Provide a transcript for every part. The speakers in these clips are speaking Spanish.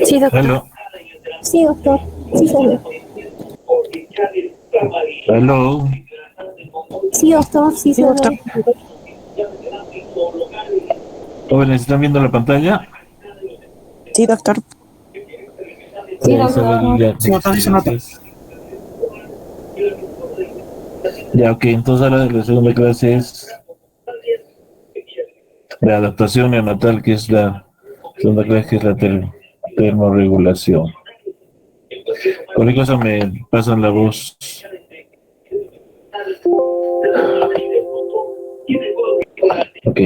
Sí, doctor. Aló, Sí, doctor. Sí, soy yo. aló. Sí, doctor. Sí, Sí, soy doctor. yo. Jóvenes, ¿están viendo la pantalla? Sí, doctor. Sí, Isabel, doctor. ya, Sí, doctor, sí se nota. gracias. Ya, ok, entonces ahora la segunda clase es la adaptación neonatal, que es la segunda clase, que es la termorregulación. Cualquier cosa me pasan la voz. Ok.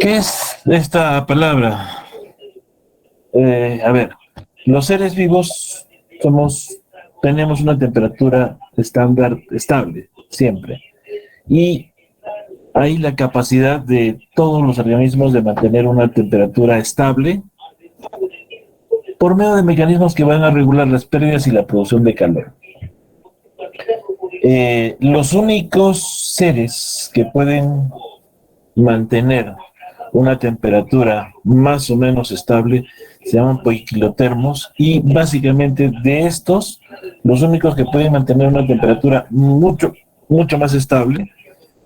¿Qué es esta palabra? A ver, los seres vivos tenemos una temperatura estándar estable, siempre. Y hay la capacidad de todos los organismos de mantener una temperatura estable por medio de mecanismos que van a regular las pérdidas y la producción de calor. Los únicos seres que pueden mantener una temperatura más o menos estable se llaman poiquilotermos, y básicamente de estos, los únicos que pueden mantener una temperatura mucho más estable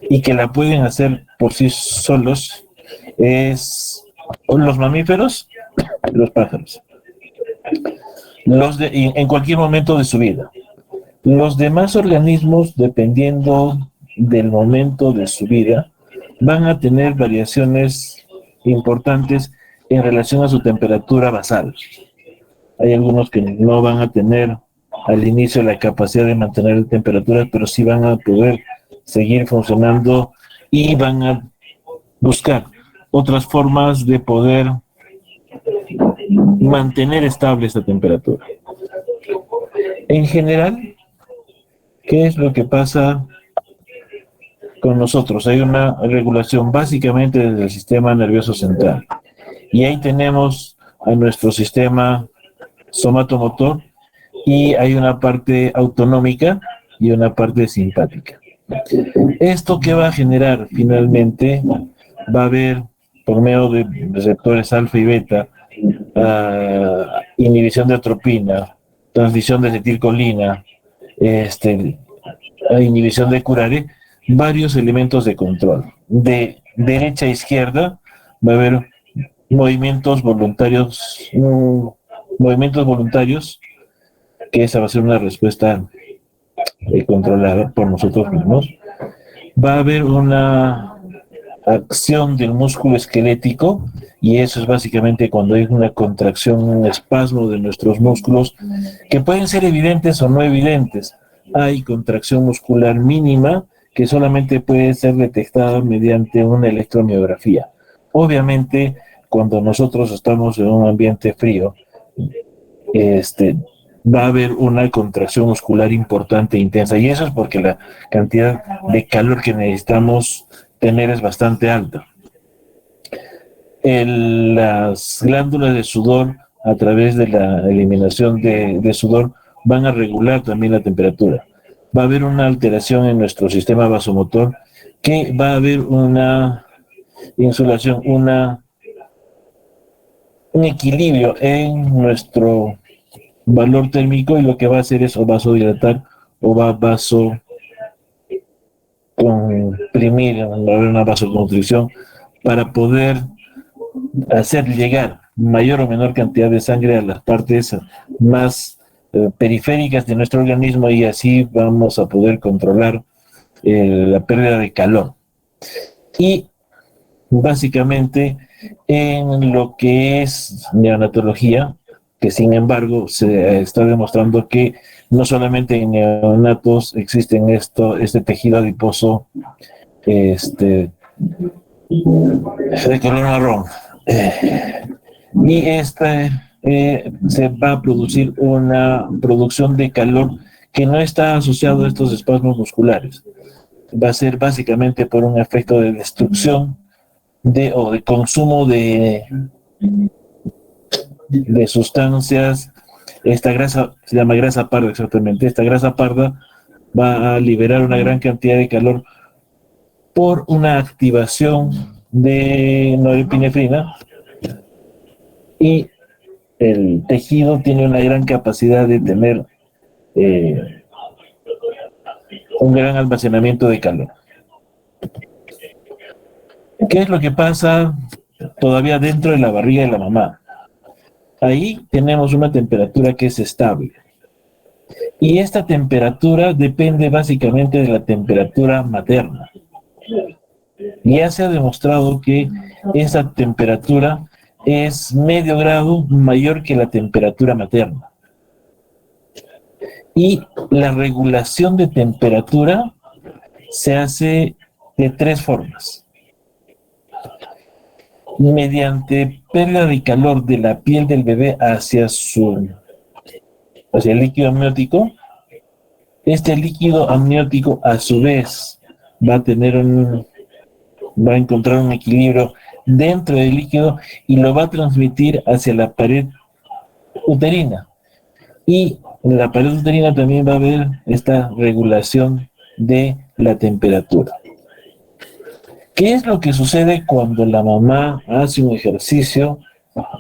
y que la pueden hacer por sí solos es los mamíferos y los pájaros, en cualquier momento de su vida. Los demás organismos, dependiendo del momento de su vida, van a tener variaciones importantes en relación a su temperatura basal. Hay algunos que no van a tener al inicio la capacidad de mantener temperaturas, pero sí van a poder seguir funcionando y van a buscar otras formas de poder mantener estable esta temperatura. En general, ¿qué es lo que pasa con nosotros? Hay una regulación básicamente desde el sistema nervioso central. Y ahí tenemos a nuestro sistema somatomotor, y hay una parte autonómica y una parte simpática. ¿Esto qué va a generar? Finalmente va a haber, por medio de receptores alfa y beta, inhibición de atropina, transmisión de acetilcolina, inhibición de curare, varios elementos de control. De derecha a izquierda va a haber movimientos voluntarios, que esa va a ser una respuesta controlada por nosotros mismos. Va a haber una acción del músculo esquelético, y eso es básicamente cuando hay una contracción, un espasmo de nuestros músculos, que pueden ser evidentes o no evidentes. Hay contracción muscular mínima que solamente puede ser detectada mediante una electromiografía. Obviamente, cuando nosotros estamos en un ambiente frío, va a haber una contracción muscular importante e intensa, y eso es porque la cantidad de calor que necesitamos tener es bastante alta. Las glándulas de sudor, a través de la eliminación de sudor, van a regular también la temperatura. Va a haber una alteración en nuestro sistema vasomotor, que va a haber una insolación, un equilibrio en nuestro valor térmico, y lo que va a hacer es o vasodilatar o va a vasocomprimir, va a haber una vasoconstricción para poder hacer llegar mayor o menor cantidad de sangre a las partes más periféricas de nuestro organismo, y así vamos a poder controlar la pérdida de calor. Y básicamente en lo que es neonatología, que sin embargo se está demostrando que no solamente en neonatos existen este tejido adiposo de color marrón. Y se va a producir una producción de calor que no está asociado a estos espasmos musculares. Va a ser básicamente por un efecto de destrucción o de consumo de sustancias. Esta grasa se llama grasa parda, exactamente. Esta grasa parda va a liberar una gran cantidad de calor por una activación de norepinefrina, y el tejido tiene una gran capacidad de tener un gran almacenamiento de calor. ¿Qué es lo que pasa todavía dentro de la barriga de la mamá? Ahí tenemos una temperatura que es estable. Y esta temperatura depende básicamente de la temperatura materna. Ya se ha demostrado que esa temperatura es medio grado mayor que la temperatura materna. Y la regulación de temperatura se hace de tres formas. Mediante pérdida de calor de la piel del bebé hacia el líquido amniótico. Este líquido amniótico a su vez va a encontrar un equilibrio dentro del líquido y lo va a transmitir hacia la pared uterina. Y en la pared uterina también va a haber esta regulación de la temperatura. ¿Qué es lo que sucede cuando la mamá hace un ejercicio,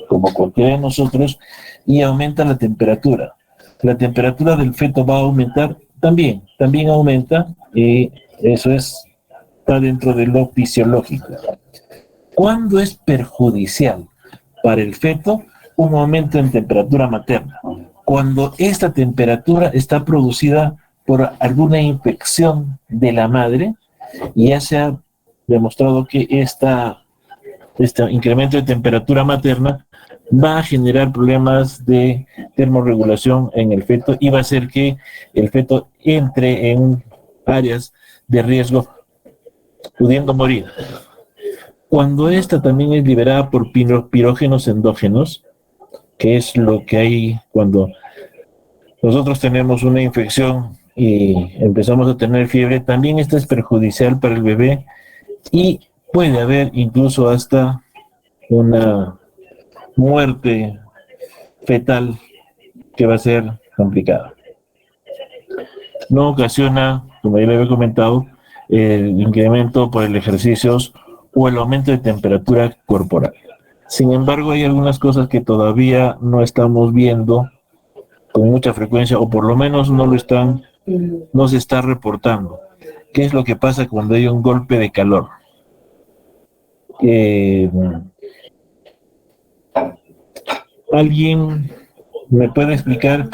como cualquiera de nosotros, y aumenta la temperatura? La temperatura del feto va a aumentar también aumenta, y eso está dentro de lo fisiológico. ¿Cuándo es perjudicial para el feto un aumento en temperatura materna? Cuando esta temperatura está producida por alguna infección de la madre, y ya se ha demostrado que este incremento de temperatura materna va a generar problemas de termorregulación en el feto y va a hacer que el feto entre en áreas de riesgo, pudiendo morir. Cuando esta también es liberada por pirógenos endógenos, que es lo que hay cuando nosotros tenemos una infección y empezamos a tener fiebre, también esta es perjudicial para el bebé y puede haber incluso hasta una muerte fetal que va a ser complicada. No ocasiona, como ya le había comentado, el incremento por el ejercicio o el aumento de temperatura corporal. Sin embargo, hay algunas cosas que todavía no estamos viendo con mucha frecuencia, o por lo menos no se está reportando. ¿Qué es lo que pasa cuando hay un golpe de calor? ¿Alguien me puede explicar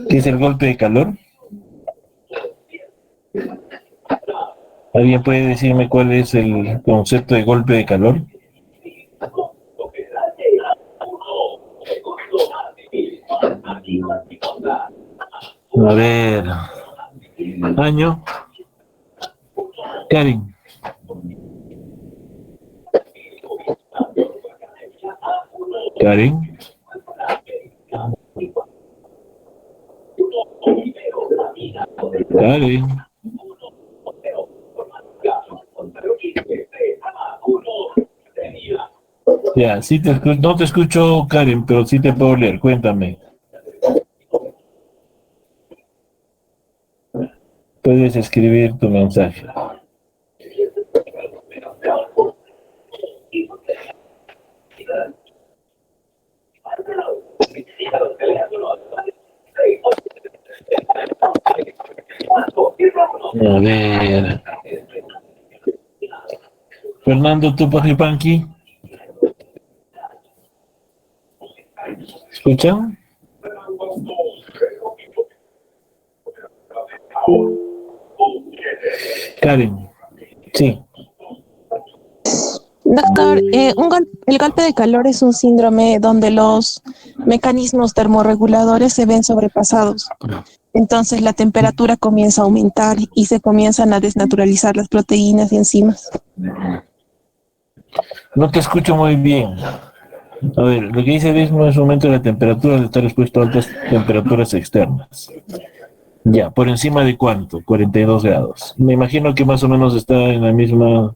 qué es el golpe de calor? ¿Alguien puede decirme cuál es el concepto de golpe de calor? A ver. Año. Karen. Karen. Karen. Ya, sí no te escucho, Karen, pero sí te puedo leer. Cuéntame. Puedes escribir tu mensaje. A ver. Fernando Tupajipanqui. ¿Escuchan? Karen. Sí. Doctor, el golpe de calor es un síndrome donde los mecanismos termorreguladores se ven sobrepasados. Entonces la temperatura comienza a aumentar y se comienzan a desnaturalizar las proteínas y enzimas. No te escucho muy bien. A ver, lo que dice Luis no es aumento de la temperatura de estar expuesto a altas temperaturas externas. Ya, ¿por encima de cuánto? 42 grados. Me imagino que más o menos está en la misma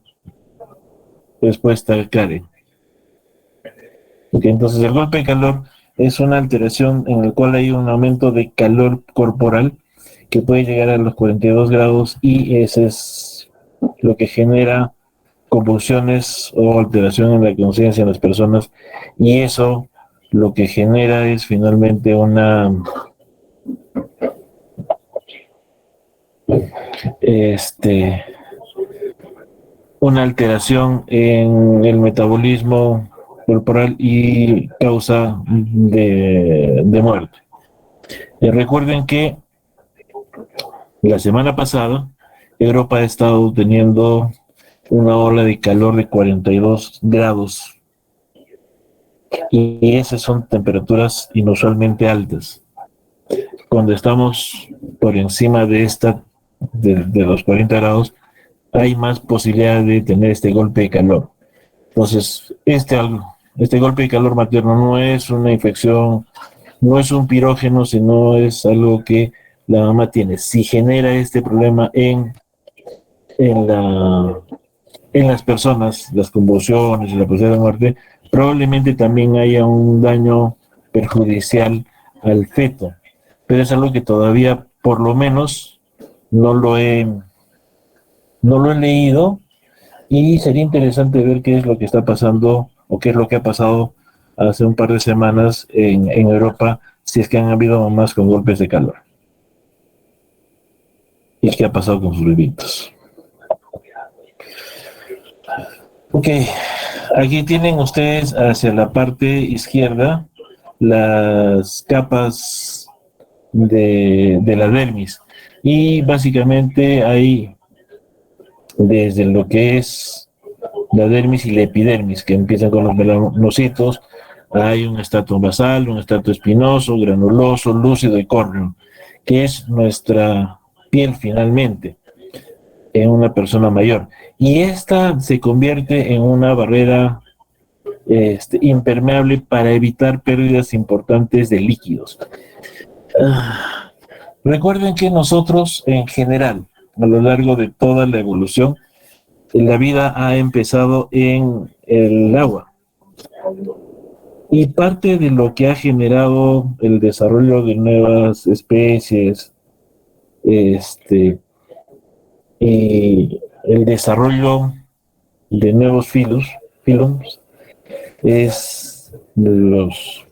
respuesta, Karen. Okay, entonces el golpe de calor es una alteración en la cual hay un aumento de calor corporal que puede llegar a los 42 grados y ese es lo que genera convulsiones o alteración en la conciencia en las personas, y eso lo que genera es finalmente una alteración en el metabolismo corporal y causa de muerte. Recuerden que la semana pasada Europa ha estado teniendo una ola de calor de 42 grados y esas son temperaturas inusualmente altas. Cuando estamos por encima de los 40 grados, hay más posibilidad de tener este golpe de calor. Entonces, este golpe de calor materno no es una infección, no es un pirógeno, sino es algo que la mamá tiene. Si genera este problema en las personas, las convulsiones y la posibilidad de muerte, probablemente también haya un daño perjudicial al feto. Pero es algo que todavía, por lo menos, no lo he leído, y sería interesante ver qué es lo que está pasando o qué es lo que ha pasado hace un par de semanas en Europa, si es que han habido mamás con golpes de calor. ¿Y qué ha pasado con sus bebitos? Ok, aquí tienen ustedes hacia la parte izquierda las capas de la dermis, y básicamente hay desde lo que es la dermis y la epidermis, que empiezan con los melanocitos. Hay un estrato basal, un estrato espinoso, granuloso, lúcido y córneo, que es nuestra piel finalmente en una persona mayor. Y esta se convierte en una barrera impermeable para evitar pérdidas importantes de líquidos. Recuerden que nosotros, en general, a lo largo de toda la evolución, la vida ha empezado en el agua. Y parte de lo que ha generado el desarrollo de nuevas especies, y el desarrollo de nuevos filums, es de los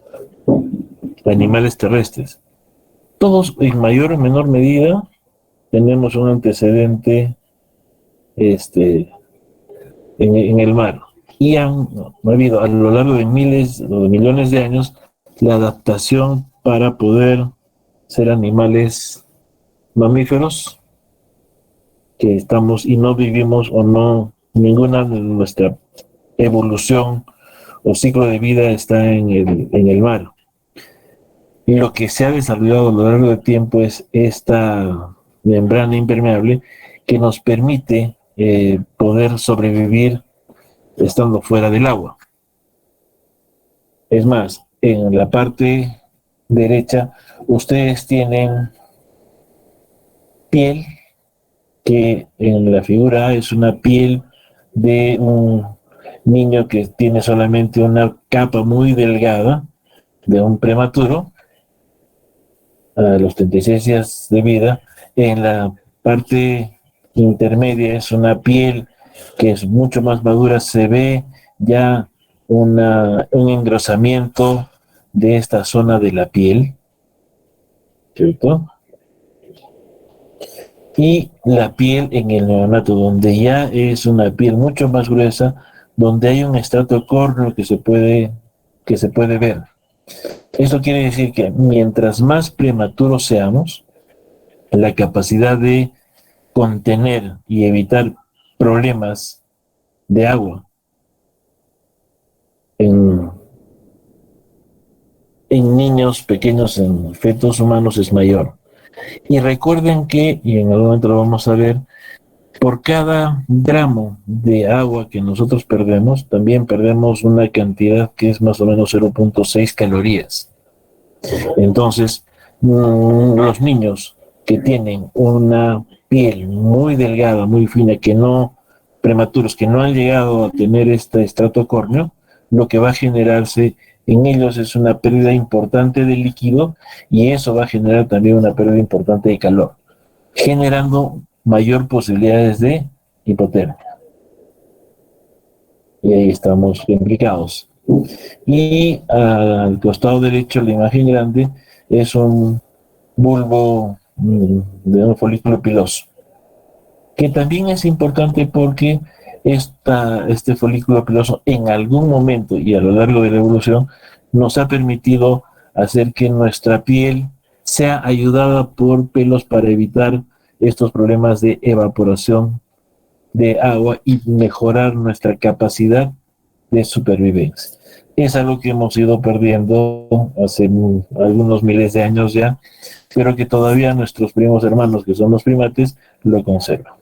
animales terrestres. Todos, en mayor o menor medida, tenemos un antecedente en el mar. Y ha habido a lo largo de miles o de millones de años la adaptación para poder ser animales mamíferos que estamos y no vivimos, o no, ninguna de nuestra evolución o ciclo de vida está en el mar. Y lo que se ha desarrollado a lo largo del tiempo es esta membrana impermeable que nos permite poder sobrevivir estando fuera del agua. Es más, en la parte derecha ustedes tienen piel, que en la figura A es una piel de un niño que tiene solamente una capa muy delgada de un prematuro a los 36 días de vida. En la parte intermedia es una piel que es mucho más madura, se ve ya un engrosamiento de esta zona de la piel, ¿cierto? Y la piel en el neonato, donde ya es una piel mucho más gruesa, donde hay un estrato córneo que se puede ver. Eso quiere decir que mientras más prematuros seamos, la capacidad de contener y evitar problemas de agua en niños pequeños, en fetos humanos, es mayor. Y recuerden que, y en algún momento lo vamos a ver, por cada gramo de agua que nosotros perdemos, también perdemos una cantidad que es más o menos 0.6 calorías. Entonces, los niños que tienen una piel muy delgada, muy fina, prematuros, que no han llegado a tener este estrato córneo, lo que va a generarse en ellos es una pérdida importante de líquido, y eso va a generar también una pérdida importante de calor, generando mayor posibilidades de hipotermia. Y ahí estamos implicados. Y al costado derecho, la imagen grande, es un bulbo de un folículo piloso, que también es importante porque este folículo piloso en algún momento y a lo largo de la evolución nos ha permitido hacer que nuestra piel sea ayudada por pelos para evitar estos problemas de evaporación de agua y mejorar nuestra capacidad de supervivencia. Es algo que hemos ido perdiendo hace algunos miles de años ya, pero que todavía nuestros primos hermanos, que son los primates, lo conservan.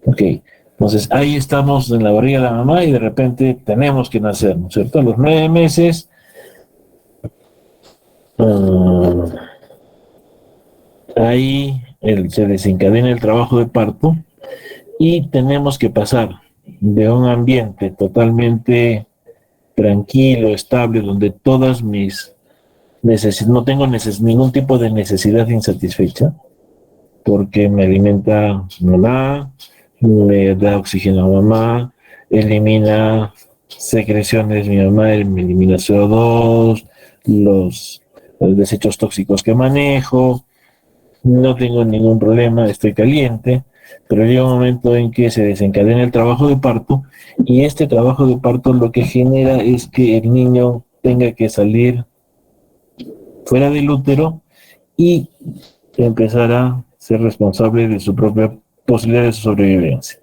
Ok, entonces ahí estamos en la barriga de la mamá y de repente tenemos que nacer, ¿no es cierto? A los 9 meses, ahí se desencadena el trabajo de parto y tenemos que pasar de un ambiente totalmente tranquilo, estable, donde todas mis no tengo ningún tipo de necesidad insatisfecha, porque me alimenta mamá, me da oxígeno a mamá, elimina secreciones mi mamá, me elimina CO2, los desechos tóxicos que manejo, no tengo ningún problema, estoy caliente, pero llega un momento en que se desencadena el trabajo de parto y este trabajo de parto lo que genera es que el niño tenga que salir fuera del útero y empezar a ser responsable de su propia posibilidad de sobrevivencia.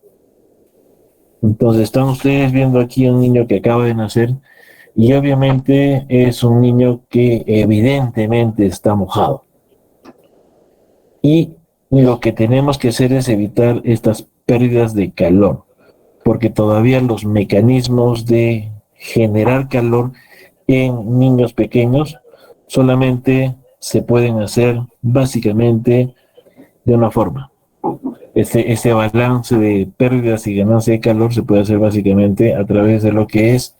Entonces están ustedes viendo aquí un niño que acaba de nacer y obviamente es un niño que evidentemente está mojado. Y lo que tenemos que hacer es evitar estas pérdidas de calor, porque todavía los mecanismos de generar calor en niños pequeños solamente se pueden hacer básicamente de una forma. Este balance de pérdidas y ganancia de calor se puede hacer básicamente a través de lo que es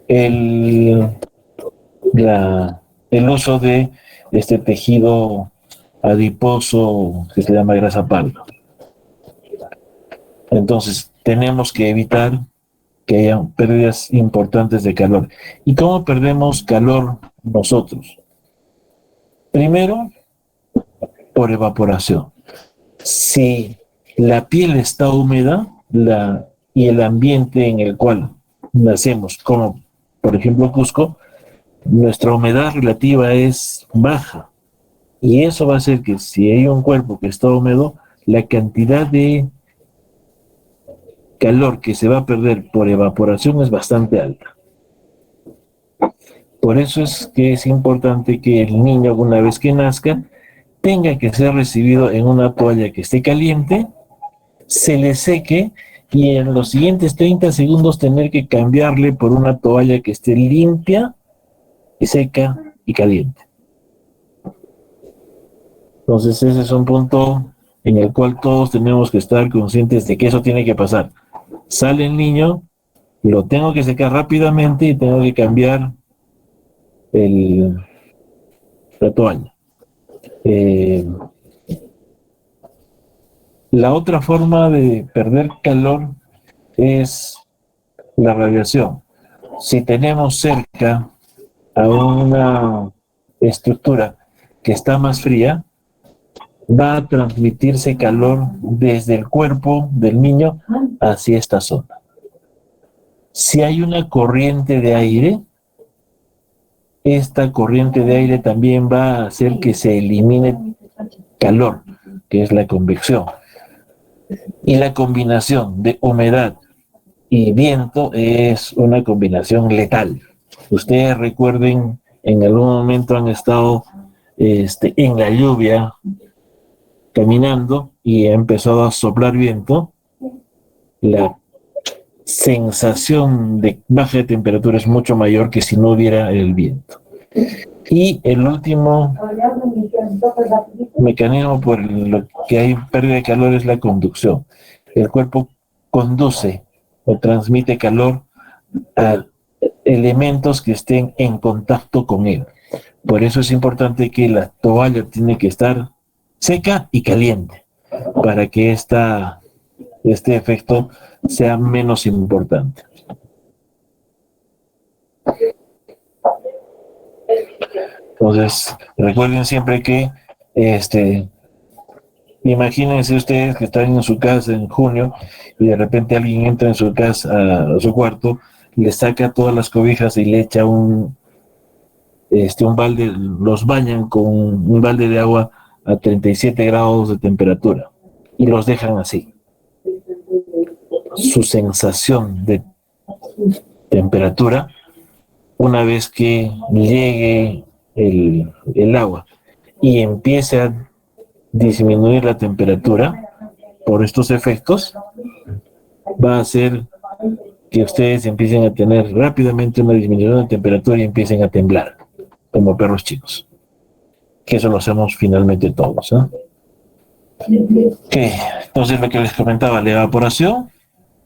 el uso de este tejido adiposo que se llama grasa parda. Entonces, tenemos que evitar que haya pérdidas importantes de calor. ¿Y cómo perdemos calor nosotros? Primero, por evaporación. Si la piel está húmeda y el ambiente en el cual nacemos, como por ejemplo Cusco, nuestra humedad relativa es baja. Y eso va a hacer que si hay un cuerpo que está húmedo, la cantidad de calor que se va a perder por evaporación es bastante alta. Por eso es que es importante que el niño, una vez que nazca, tenga que ser recibido en una toalla que esté caliente, se le seque y en los siguientes 30 segundos tener que cambiarle por una toalla que esté limpia, y seca y caliente. Entonces ese es un punto en el cual todos tenemos que estar conscientes de que eso tiene que pasar. Sale el niño, lo tengo que secar rápidamente y tengo que cambiar la toalla. La otra forma de perder calor es la radiación. Si tenemos cerca a una estructura que está más fría, va a transmitirse calor desde el cuerpo del niño hacia esta zona. Si hay una corriente de aire, esta corriente de aire también va a hacer que se elimine calor, que es la convección. Y la combinación de humedad y viento es una combinación letal. Ustedes recuerden, en algún momento han estado en la lluvia caminando y ha empezado a soplar viento. La sensación de baja de temperatura es mucho mayor que si no hubiera el viento. Y el último mecanismo por lo que hay pérdida de calor es la conducción. El cuerpo conduce o transmite calor a elementos que estén en contacto con él. Por eso es importante que la toalla tiene que estar seca y caliente para que este efecto sea menos importante. Entonces, recuerden siempre que, imagínense ustedes que están en su casa en junio y de repente alguien entra en su casa, a su cuarto, le saca todas las cobijas y le echa un balde, los bañan con un balde de agua a 37 grados de temperatura y los dejan así. Su sensación de temperatura, una vez que llegue el agua y empiece a disminuir la temperatura por estos efectos, va a hacer que ustedes empiecen a tener rápidamente una disminución de temperatura y empiecen a temblar como perros chicos, que eso lo hacemos finalmente todos, ¿eh? Okay. Entonces, lo que les comentaba, la evaporación,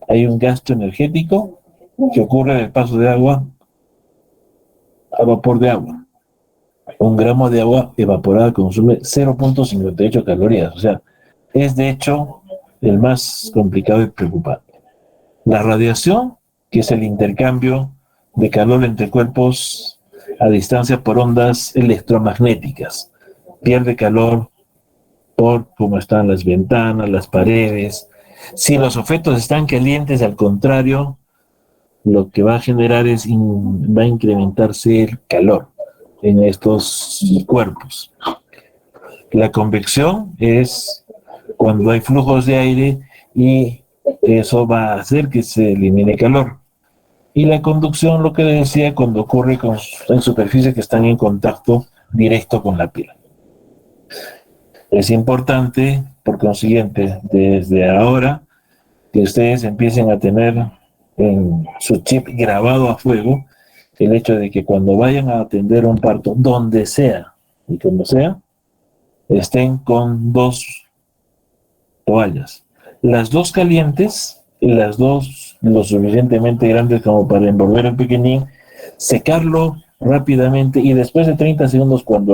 hay un gasto energético que ocurre en el paso de agua a vapor de agua. Un gramo de agua evaporada consume 0.58 calorías, o sea, es de hecho el más complicado y preocupante. La radiación, que es el intercambio de calor entre cuerpos a distancia por ondas electromagnéticas, pierde calor por cómo están las ventanas, las paredes. Si los objetos están calientes, al contrario, lo que va a generar va a incrementarse el calor en estos cuerpos. La convección es cuando hay flujos de aire y eso va a hacer que se elimine calor. Y la conducción, lo que decía, cuando ocurre en superficies que están en contacto directo con la piel. Es importante, por consiguiente, desde ahora, que ustedes empiecen a tener en su chip grabado a fuego el hecho de que cuando vayan a atender un parto, donde sea y como sea, estén con 2 toallas. Las 2 calientes y las 2 lo suficientemente grandes como para envolver al pequeñín, secarlo rápidamente y después de 30 segundos, cuando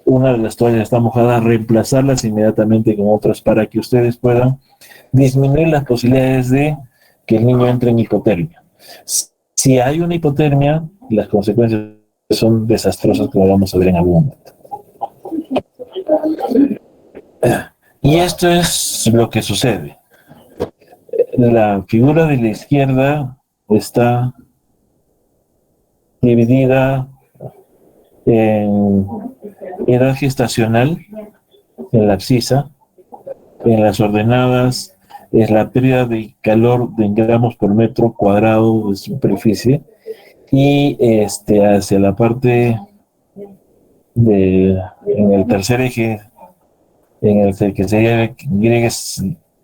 una de las toallas está mojada, reemplazarlas inmediatamente con otras para que ustedes puedan disminuir las posibilidades de que el niño entre en hipotermia. Si hay una hipotermia, las consecuencias son desastrosas, como vamos a ver en algún momento. Y esto es lo que sucede. La figura de la izquierda está dividida en edad gestacional, en la abscisa, en las ordenadas es la pérdida de calor en gramos por metro cuadrado de superficie, y hacia la parte en el tercer eje, en el que sería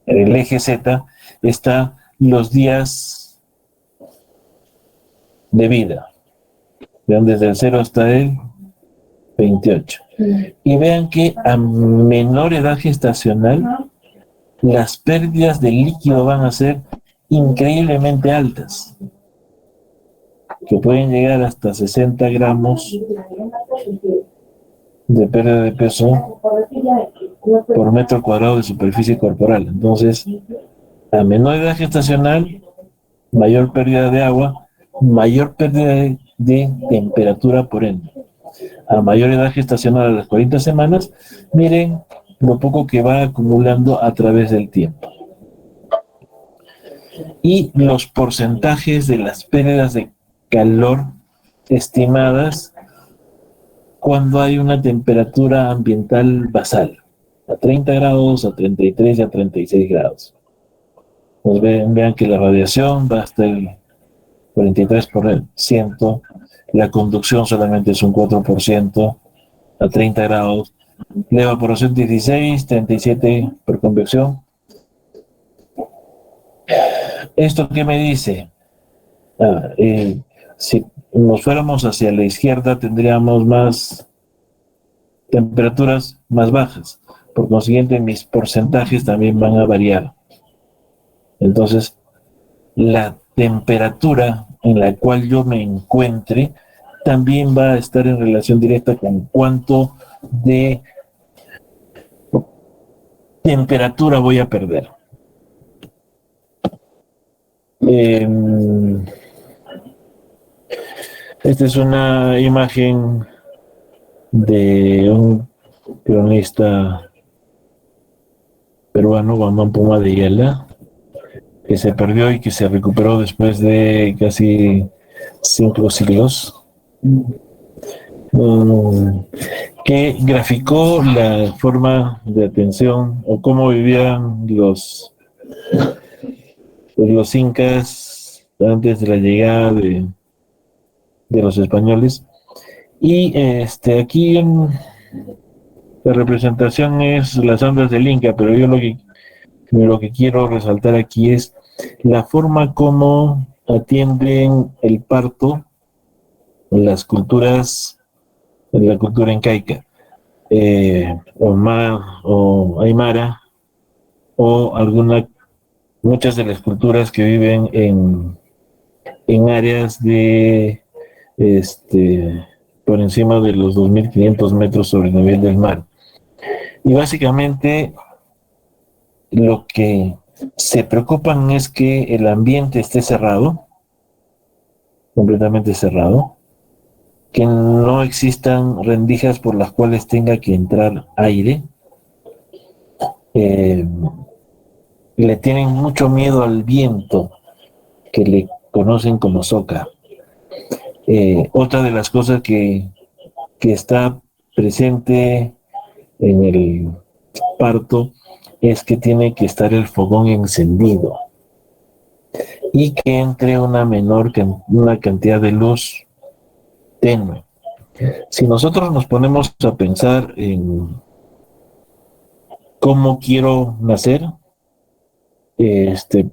el eje Z, está los días de vida, vean desde el 0 hasta el 28. Y vean que a menor edad gestacional, las pérdidas de líquido van a ser increíblemente altas, que pueden llegar hasta 60 gramos de pérdida de peso por metro cuadrado de superficie corporal. Entonces, a menor edad gestacional, mayor pérdida de agua, mayor pérdida de temperatura por ende. A mayor edad gestacional, a las 40 semanas, miren lo poco que va acumulando a través del tiempo. Y los porcentajes de las pérdidas de calor estimadas cuando hay una temperatura ambiental basal, a 30 grados, a 33 y a 36 grados. Pues vean que la radiación va hasta el 43%, la conducción solamente es un 4% a 30 grados, la evaporación 16, 37 por convección. ¿Esto qué me dice? Si nos fuéramos hacia la izquierda, tendríamos más temperaturas más bajas. Por consiguiente, mis porcentajes también van a variar. Entonces, la temperatura en la cual yo me encuentre también va a estar en relación directa con cuánto de temperatura voy a perder. Esta es una imagen de un cronista peruano, Guamán Puma de Yala, que se perdió y que se recuperó después de casi 5 siglos, que graficó la forma de atención o cómo vivían los incas antes de la llegada de los españoles. Y aquí la representación es las andas del Inca, pero yo lo que quiero resaltar aquí es la forma como atienden el parto las culturas, la cultura incaica, o aymara, o muchas de las culturas que viven en áreas de por encima de los 2.500 metros sobre el nivel del mar. Y básicamente lo que se preocupan es que el ambiente esté cerrado, completamente cerrado, que no existan rendijas por las cuales tenga que entrar aire. Le tienen mucho miedo al viento, que le conocen como soca. Otra de las cosas que está presente en el parto es que tiene que estar el fogón encendido y que entre una cantidad de luz tenue. Si nosotros nos ponemos a pensar en cómo quiero nacer, yo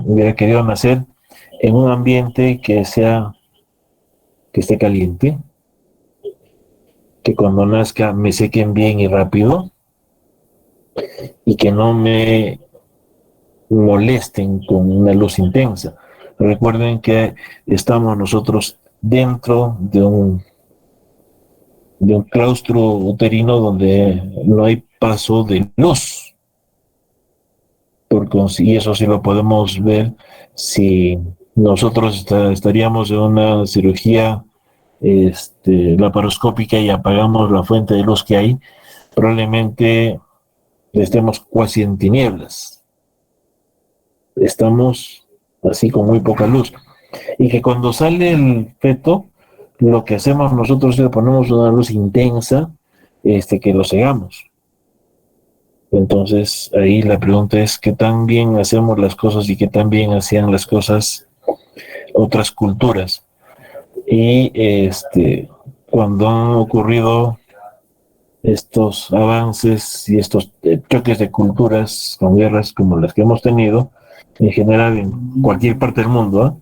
hubiera querido nacer en un ambiente que esté caliente, que cuando nazca me sequen bien y rápido y que no me molesten con una luz intensa. Recuerden que estamos nosotros dentro de un claustro uterino donde no hay paso de luz. Y eso sí lo podemos ver si nosotros estaríamos en una cirugía laparoscópica y apagamos la fuente de luz que hay, probablemente estemos casi en tinieblas. Estamos así con muy poca luz. Y que cuando sale el feto, lo que hacemos nosotros es le ponemos una luz intensa, que lo cegamos. Entonces ahí la pregunta es qué tan bien hacemos las cosas y qué tan bien hacían las cosas otras culturas. Y cuando han ocurrido estos avances y estos choques de culturas con guerras como las que hemos tenido, en general en cualquier parte del mundo,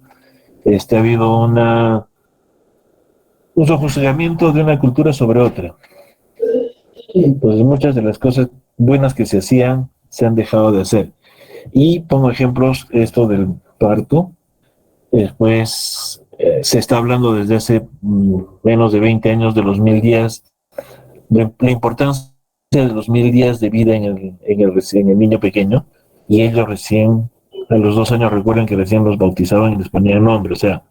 ha habido un sojuzgamiento de una cultura sobre otra. Entonces muchas de las cosas buenas que se hacían se han dejado de hacer. Y pongo ejemplos, esto del parto, después se está hablando desde hace menos de 20 años de los 1000 días, de la importancia de los 1000 días de vida en el niño pequeño, y ellos recién, a los 2 años, recuerden que recién los bautizaban y les ponían nombre, o sea,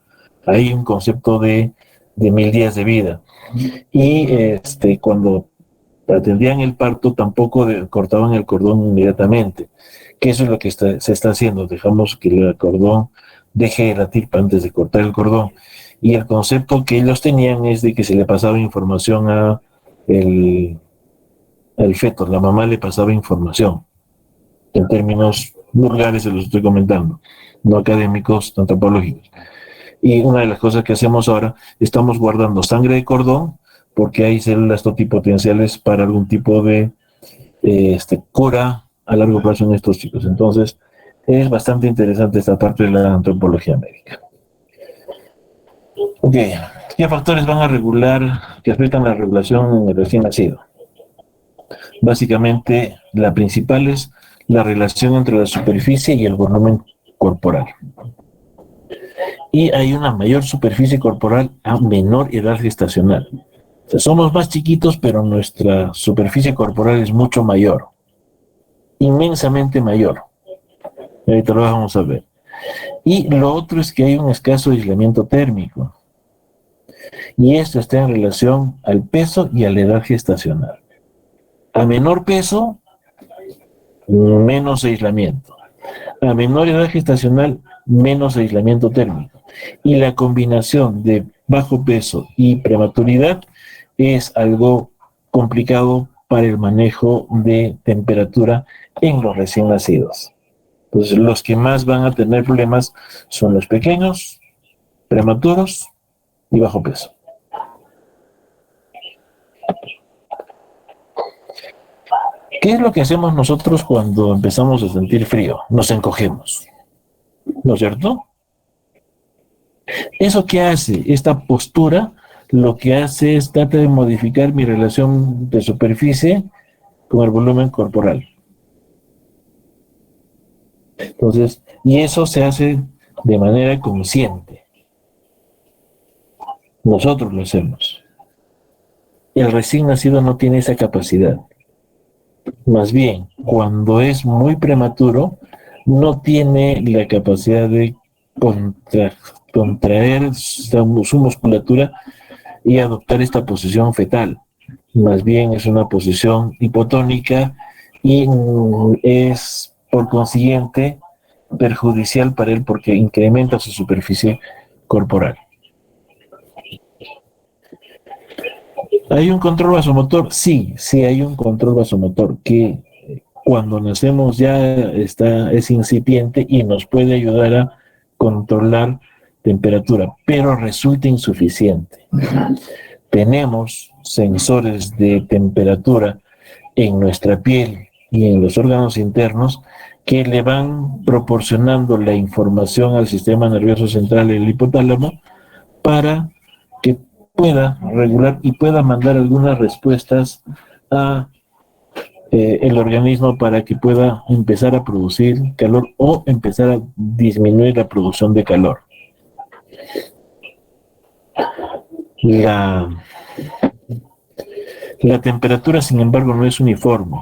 hay un concepto de 1000 días de vida. Y cuando atendían el parto tampoco cortaban el cordón inmediatamente, que eso es lo que se está haciendo, dejamos que el cordón deje de latir antes de cortar el cordón, y el concepto que ellos tenían es de que se le pasaba información al feto, la mamá le pasaba información, en términos vulgares se los estoy comentando, no académicos, antropológicos. Y una de las cosas que hacemos ahora, estamos guardando sangre de cordón, porque hay células totipotenciales para algún tipo de cura a largo plazo en estos chicos. Entonces, es bastante interesante esta parte de la antropología médica. Ok, ¿qué factores van a regular, que afectan la regulación en el recién nacido? Básicamente, la principal es la relación entre la superficie y el volumen corporal. Y hay una mayor superficie corporal a menor edad gestacional. O sea, somos más chiquitos, pero nuestra superficie corporal es mucho mayor, inmensamente mayor. Ahorita lo vamos a ver. Y lo otro es que hay un escaso aislamiento térmico. Y esto está en relación al peso y a la edad gestacional. A menor peso, menos aislamiento. A menor edad gestacional, menos aislamiento térmico. Y la combinación de bajo peso y prematuridad es algo complicado para el manejo de temperatura en los recién nacidos. Entonces, los que más van a tener problemas son los pequeños, prematuros y bajo peso. ¿Qué es lo que hacemos nosotros cuando empezamos a sentir frío? Nos encogemos, ¿no es cierto? ¿Eso qué hace? Esta postura lo que hace es tratar de modificar mi relación de superficie con el volumen corporal. Entonces, y eso se hace de manera consciente. Nosotros lo hacemos. El recién nacido no tiene esa capacidad. Más bien, cuando es muy prematuro, no tiene la capacidad de contraer su musculatura y adoptar esta posición fetal. Más bien es una posición hipotónica y es, por consiguiente, perjudicial para él porque incrementa su superficie corporal. ¿Hay un control vasomotor? Sí, hay un control vasomotor que cuando nacemos ya es incipiente y nos puede ayudar a controlar temperatura, pero resulta insuficiente. Tenemos sensores de temperatura en nuestra piel y en los órganos internos que le van proporcionando la información al sistema nervioso central y el hipotálamo para que pueda regular y pueda mandar algunas respuestas a el organismo para que pueda empezar a producir calor o empezar a disminuir la producción de calor. La temperatura, sin embargo, no es uniforme.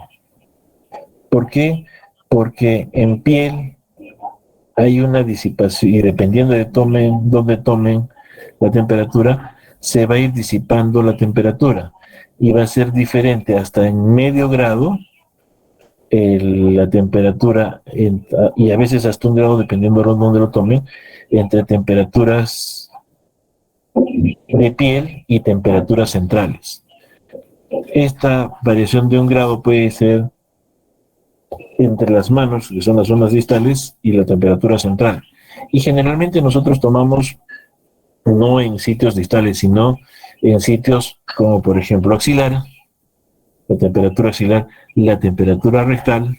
¿Por qué? Porque en piel hay una disipación y dependiendo de dónde tomen la temperatura, se va a ir disipando la temperatura y va a ser diferente hasta en medio grado la temperatura y a veces hasta un grado dependiendo de dónde lo tomen entre temperaturas de piel y temperaturas centrales. Esta variación de un grado puede ser entre las manos, que son las zonas distales, y la temperatura central. Y generalmente nosotros tomamos no en sitios distales, sino en sitios como por ejemplo axilar, la temperatura axilar, la temperatura rectal,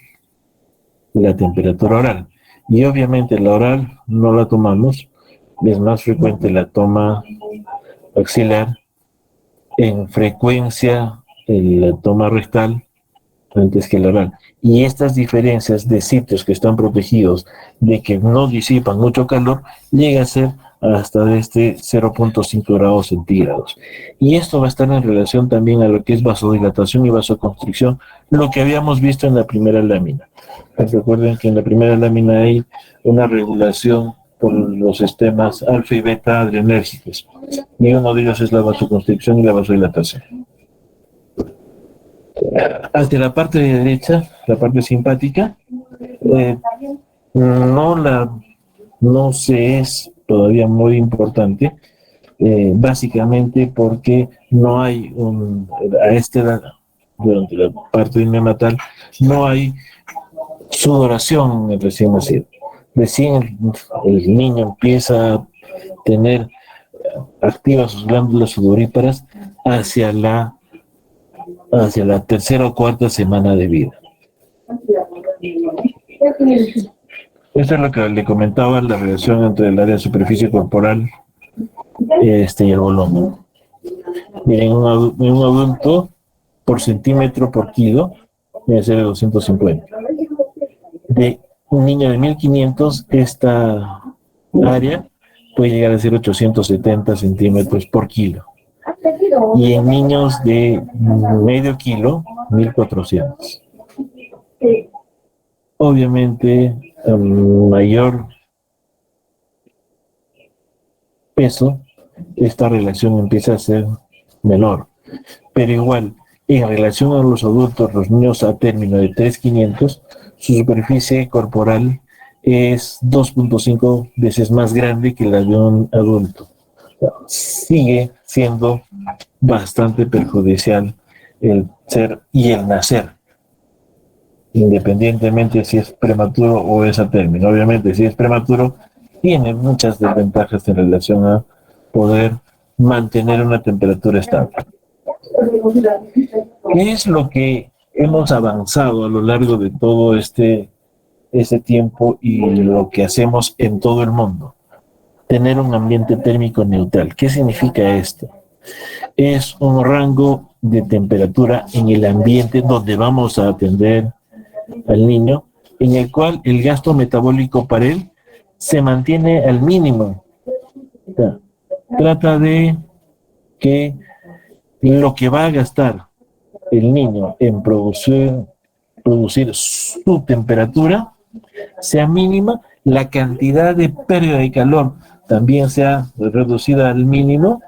la temperatura oral. Y obviamente la oral no la tomamos, es más frecuente la toma axilar, en frecuencia la toma rectal antes que la oral. Y estas diferencias de sitios que están protegidos, de que no disipan mucho calor, llega a ser hasta de 0.5 grados centígrados. Y esto va a estar en relación también a lo que es vasodilatación y vasoconstricción, lo que habíamos visto en la primera lámina. Recuerden que en la primera lámina hay una regulación por los sistemas alfa y beta adrenérgicos, y uno de ellos es la vasoconstricción y la vasodilatación. Hacia la parte de derecha, la parte simpática, no se es todavía muy importante, básicamente porque no hay a esta edad, durante la parte neonatal, no hay sudoración en el recién nacido. Recién el niño empieza a tener activas sus glándulas sudoríparas hacia la tercera o cuarta semana de vida. Esto es lo que le comentaba, la relación entre el área de superficie corporal y el volumen. Miren, un adulto por centímetro por kilo debe ser de 250. De un niño de 1500, esta área puede llegar a ser 870 centímetros por kilo. Y en niños de medio kilo, 1400. Obviamente, mayor peso esta relación empieza a ser menor. Pero igual, en relación a los adultos, los niños a término de 3,500, su superficie corporal es 2,5 veces más grande que la de un adulto. Sigue siendo bastante perjudicial el ser y el nacer, independientemente si es prematuro o es a término. Obviamente, si es prematuro, tiene muchas desventajas en relación a poder mantener una temperatura estable. ¿Qué es lo que hemos avanzado a lo largo de todo este tiempo y lo que hacemos en todo el mundo? Tener un ambiente térmico neutral. ¿Qué significa esto? Es un rango de temperatura en el ambiente donde vamos a atender al niño, en el cual el gasto metabólico para él se mantiene al mínimo. O sea, trata de que lo que va a gastar el niño en producir su temperatura sea mínima, la cantidad de pérdida de calor también sea reducida al mínimo,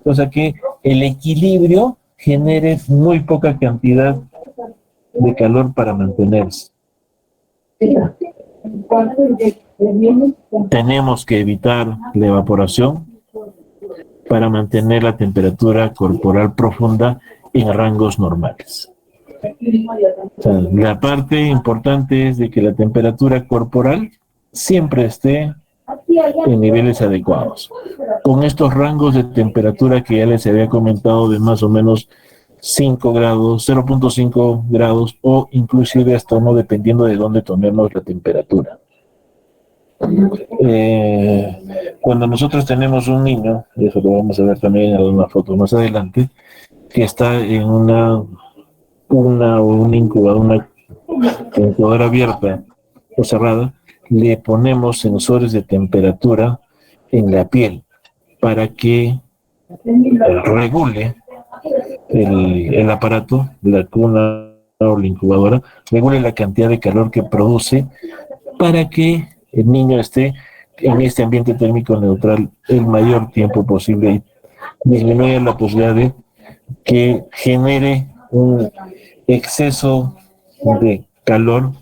cosa que el equilibrio genere muy poca cantidad de calor para mantenerse. Tenemos que evitar la evaporación para mantener la temperatura corporal profunda en rangos normales. O sea, la parte importante es de que la temperatura corporal siempre esté en niveles adecuados. Con estos rangos de temperatura que ya les había comentado de más o menos 5 grados, 0,5 grados o inclusive hasta uno dependiendo de dónde tomemos la temperatura. Cuando nosotros tenemos un niño, y eso lo vamos a ver también en una foto más adelante, que está en una incubadora abierta o cerrada, le ponemos sensores de temperatura en la piel para que regule el aparato, la cuna o la incubadora, regule la cantidad de calor que produce para que el niño esté en este ambiente térmico neutral el mayor tiempo posible y disminuya la posibilidad de que genere un exceso de calor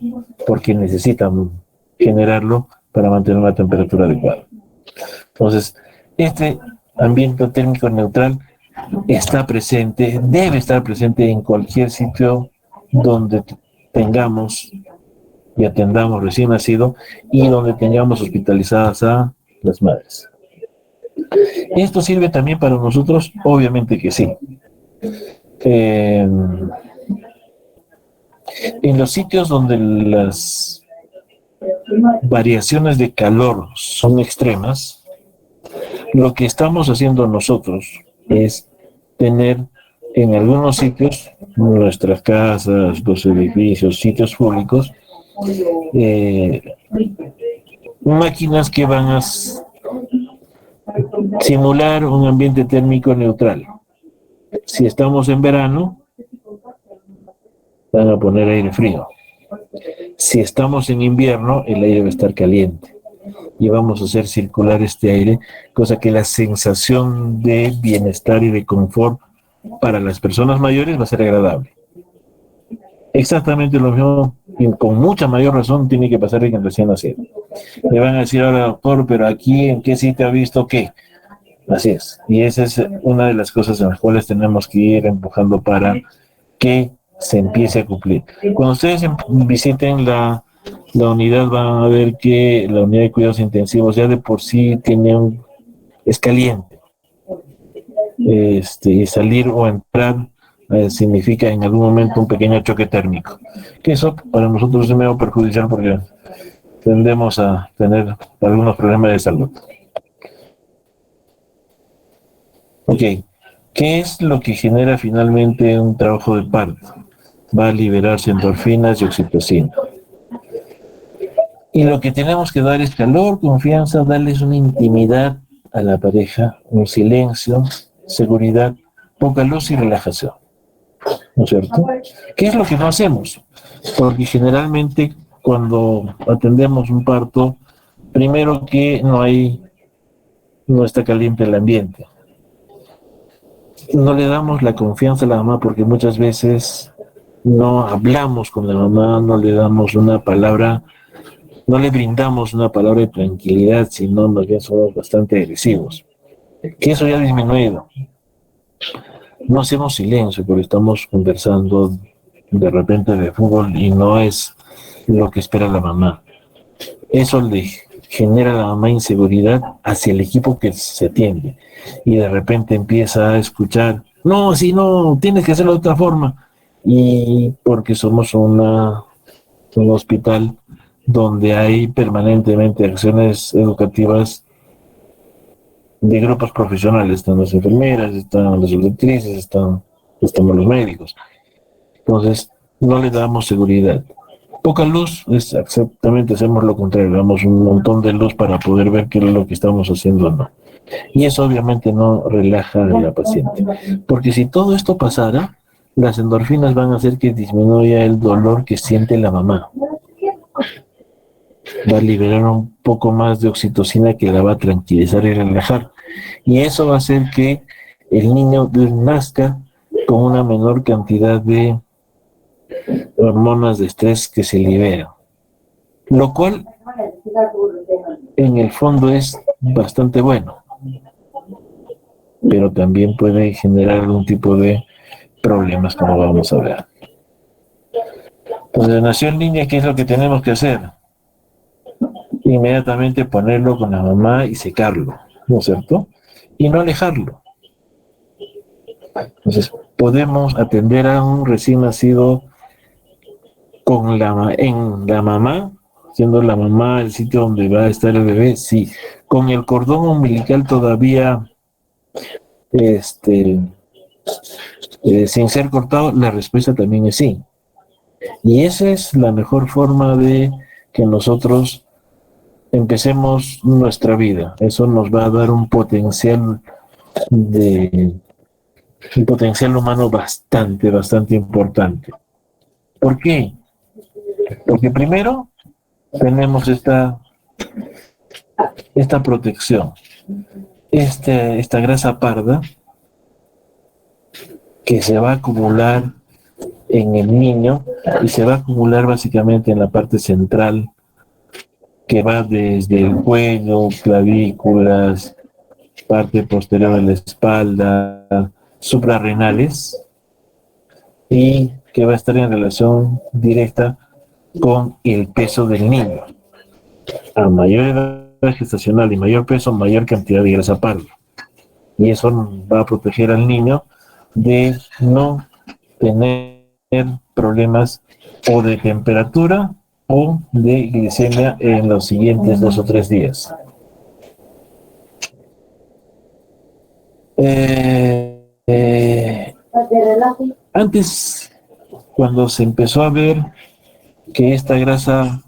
porque necesitan generarlo para mantener una temperatura adecuada. Entonces, este ambiente térmico neutral está presente, debe estar presente en cualquier sitio donde tengamos y atendamos recién nacido y donde tengamos hospitalizadas a las madres. ¿Esto sirve también para nosotros? Obviamente que sí. En los sitios donde las variaciones de calor son extremas, lo que estamos haciendo nosotros es tener en algunos sitios, nuestras casas, los edificios, sitios públicos, máquinas que van a simular un ambiente térmico neutral. Si estamos en verano, van a poner aire frío. Si estamos en invierno, el aire va a estar caliente. Y vamos a hacer circular este aire, cosa que la sensación de bienestar y de confort para las personas mayores va a ser agradable. Exactamente lo mismo, y con mucha mayor razón, tiene que pasar en el recién nacido. Le van a decir ahora, doctor, pero aquí, ¿en qué sitio ha visto qué? Así es. Y esa es una de las cosas en las cuales tenemos que ir empujando para que se empiece a cumplir. Cuando ustedes visiten la unidad, van a ver que la unidad de cuidados intensivos ya de por sí es caliente. Y salir o entrar significa en algún momento un pequeño choque térmico. Que eso para nosotros es medio perjudicial porque tendemos a tener algunos problemas de salud. Ok, ¿qué es lo que genera finalmente un trabajo de parto? Va a liberarse endorfinas y oxitocina. Y lo que tenemos que dar es calor, confianza, darles una intimidad a la pareja, un silencio, seguridad, poca luz y relajación. ¿No es cierto? ¿Qué es lo que no hacemos? Porque generalmente cuando atendemos un parto, primero que no hay no está caliente el ambiente. No le damos la confianza a la mamá porque muchas veces no hablamos con la mamá, no le damos una palabra, no le brindamos una palabra de tranquilidad, sino más bien somos bastante agresivos. Que eso ya ha disminuido. No hacemos silencio porque estamos conversando de repente de fútbol y no es lo que espera la mamá. Eso le genera a la mamá inseguridad hacia el equipo que se atiende y de repente empieza a escuchar, no, si no, tienes que hacerlo de otra forma. Y porque somos un hospital donde hay permanentemente acciones educativas de grupos profesionales, están las enfermeras, están las obstetrices, estamos los médicos. Entonces, no le damos seguridad. Poca luz, es exactamente, hacemos lo contrario, le damos un montón de luz para poder ver qué es lo que estamos haciendo o no. Y eso obviamente no relaja a la paciente. Porque si todo esto pasara, las endorfinas van a hacer que disminuya el dolor que siente la mamá. Va a liberar un poco más de oxitocina que la va a tranquilizar y relajar. Y eso va a hacer que el niño nazca con una menor cantidad de hormonas de estrés que se liberan. Lo cual, en el fondo, es bastante bueno. Pero también puede generar algún tipo de problemas, como vamos a ver. Cuando nació el niño, ¿qué es lo que tenemos que hacer? Inmediatamente ponerlo con la mamá y secarlo, ¿no es cierto? Y no alejarlo. Entonces, podemos atender a un recién nacido en la mamá, siendo la mamá el sitio donde va a estar el bebé, sí. Con el cordón umbilical todavía sin ser cortado, la respuesta también es sí. Y esa es la mejor forma de que nosotros empecemos nuestra vida. Eso nos va a dar un potencial humano bastante importante. ¿Por qué? Porque primero tenemos esta protección, esta grasa parda que se va a acumular en el niño y se va a acumular básicamente en la parte central que va desde el cuello, clavículas, parte posterior de la espalda, suprarrenales, y que va a estar en relación directa con el peso del niño. A mayor edad gestacional y mayor peso, mayor cantidad de grasa parda. Y eso va a proteger al niño de no tener problemas o de temperatura o de glicemia en los siguientes 2 o 3 días. Antes, cuando se empezó a ver que esta grasa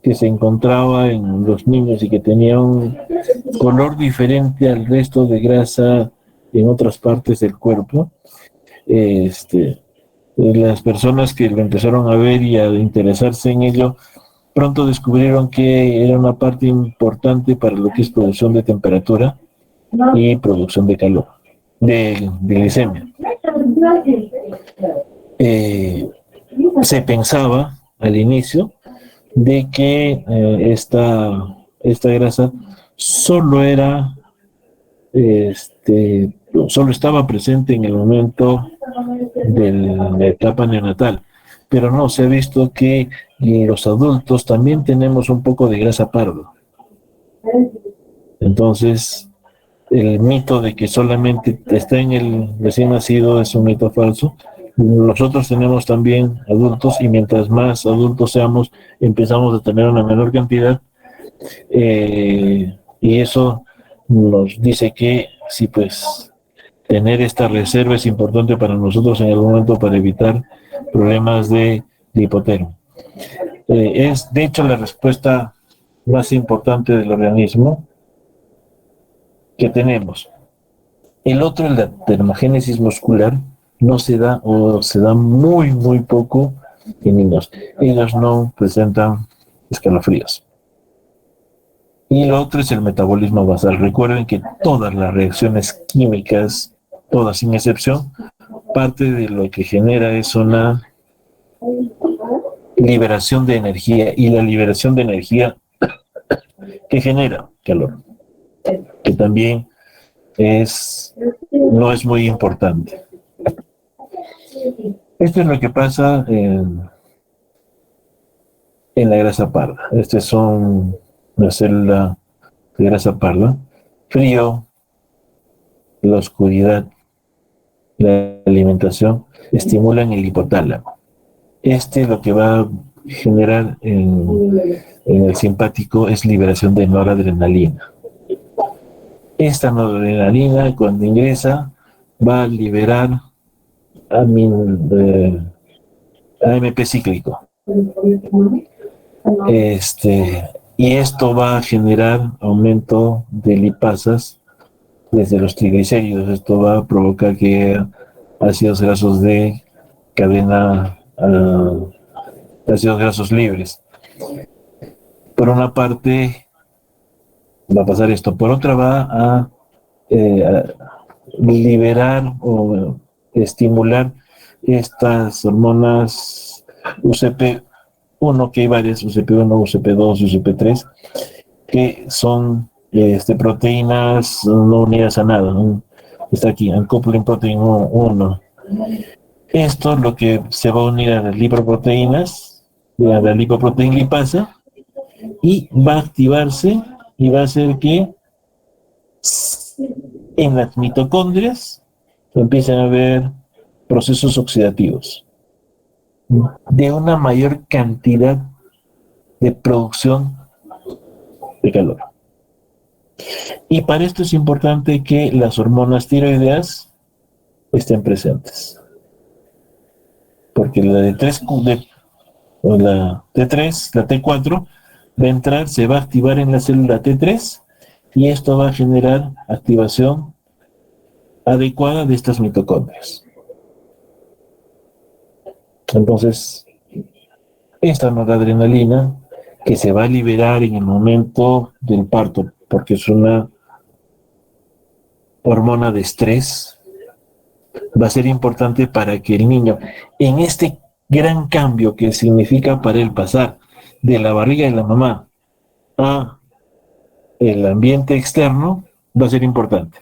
que se encontraba en los niños y que tenía un color diferente al resto de grasa en otras partes del cuerpo, las personas que lo empezaron a ver y a interesarse en ello, pronto descubrieron que era una parte importante para lo que es producción de temperatura y producción de calor, de glicemia. Se pensaba al inicio de que esta grasa solo estaba presente en el momento de la etapa neonatal, pero no, se ha visto que los adultos también tenemos un poco de grasa parda. Entonces, el mito de que solamente está en el recién nacido es un mito falso. Nosotros tenemos también adultos y mientras más adultos seamos, empezamos a tener una menor cantidad y eso nos dice que sí, pues tener esta reserva es importante para nosotros en algún momento para evitar problemas de hipotermia. Es de hecho la respuesta más importante del organismo que tenemos. El otro, la termogénesis muscular, no se da o se da muy poco en niños. Ellos no presentan escalofríos. Y lo otro es el metabolismo basal. Recuerden que todas las reacciones químicas, todas sin excepción, parte de lo que genera es una liberación de energía, y la liberación de energía que genera calor, que también no es muy importante. Esto es lo que pasa en la grasa parda. Estas son la célula de grasa parda. Frío, la oscuridad, la alimentación estimulan el hipotálamo. Lo que va a generar en el simpático es liberación de noradrenalina. Esta noradrenalina, cuando ingresa, va a liberar AMP cíclico. Y esto va a generar aumento de lipasas desde los triglicéridos. Esto va a provocar que ácidos grasos de cadena, ácidos grasos libres. Por una parte va a pasar esto, por otra va a liberar o estimular estas hormonas UCP1, que hay varias, UCP1, UCP2, UCP3, que son proteínas no unidas a nada, ¿no? Está aquí, uncoupling protein 1. Esto es lo que se va a unir a las lipoproteínas, a la lipoproteína lipasa, y va a activarse y va a hacer que en las mitocondrias empiecen a haber procesos oxidativos de una mayor cantidad de producción de calor. Y para esto es importante que las hormonas tiroideas estén presentes, porque la la T3, la T4 va a entrar, se va a activar en la célula T3, y esto va a generar activación adecuada de estas mitocondrias. Entonces, esta noradrenalina, que se va a liberar en el momento del parto, porque es una hormona de estrés, va a ser importante para que el niño, en este gran cambio que significa para él pasar de la barriga de la mamá a el ambiente externo, va a ser importante.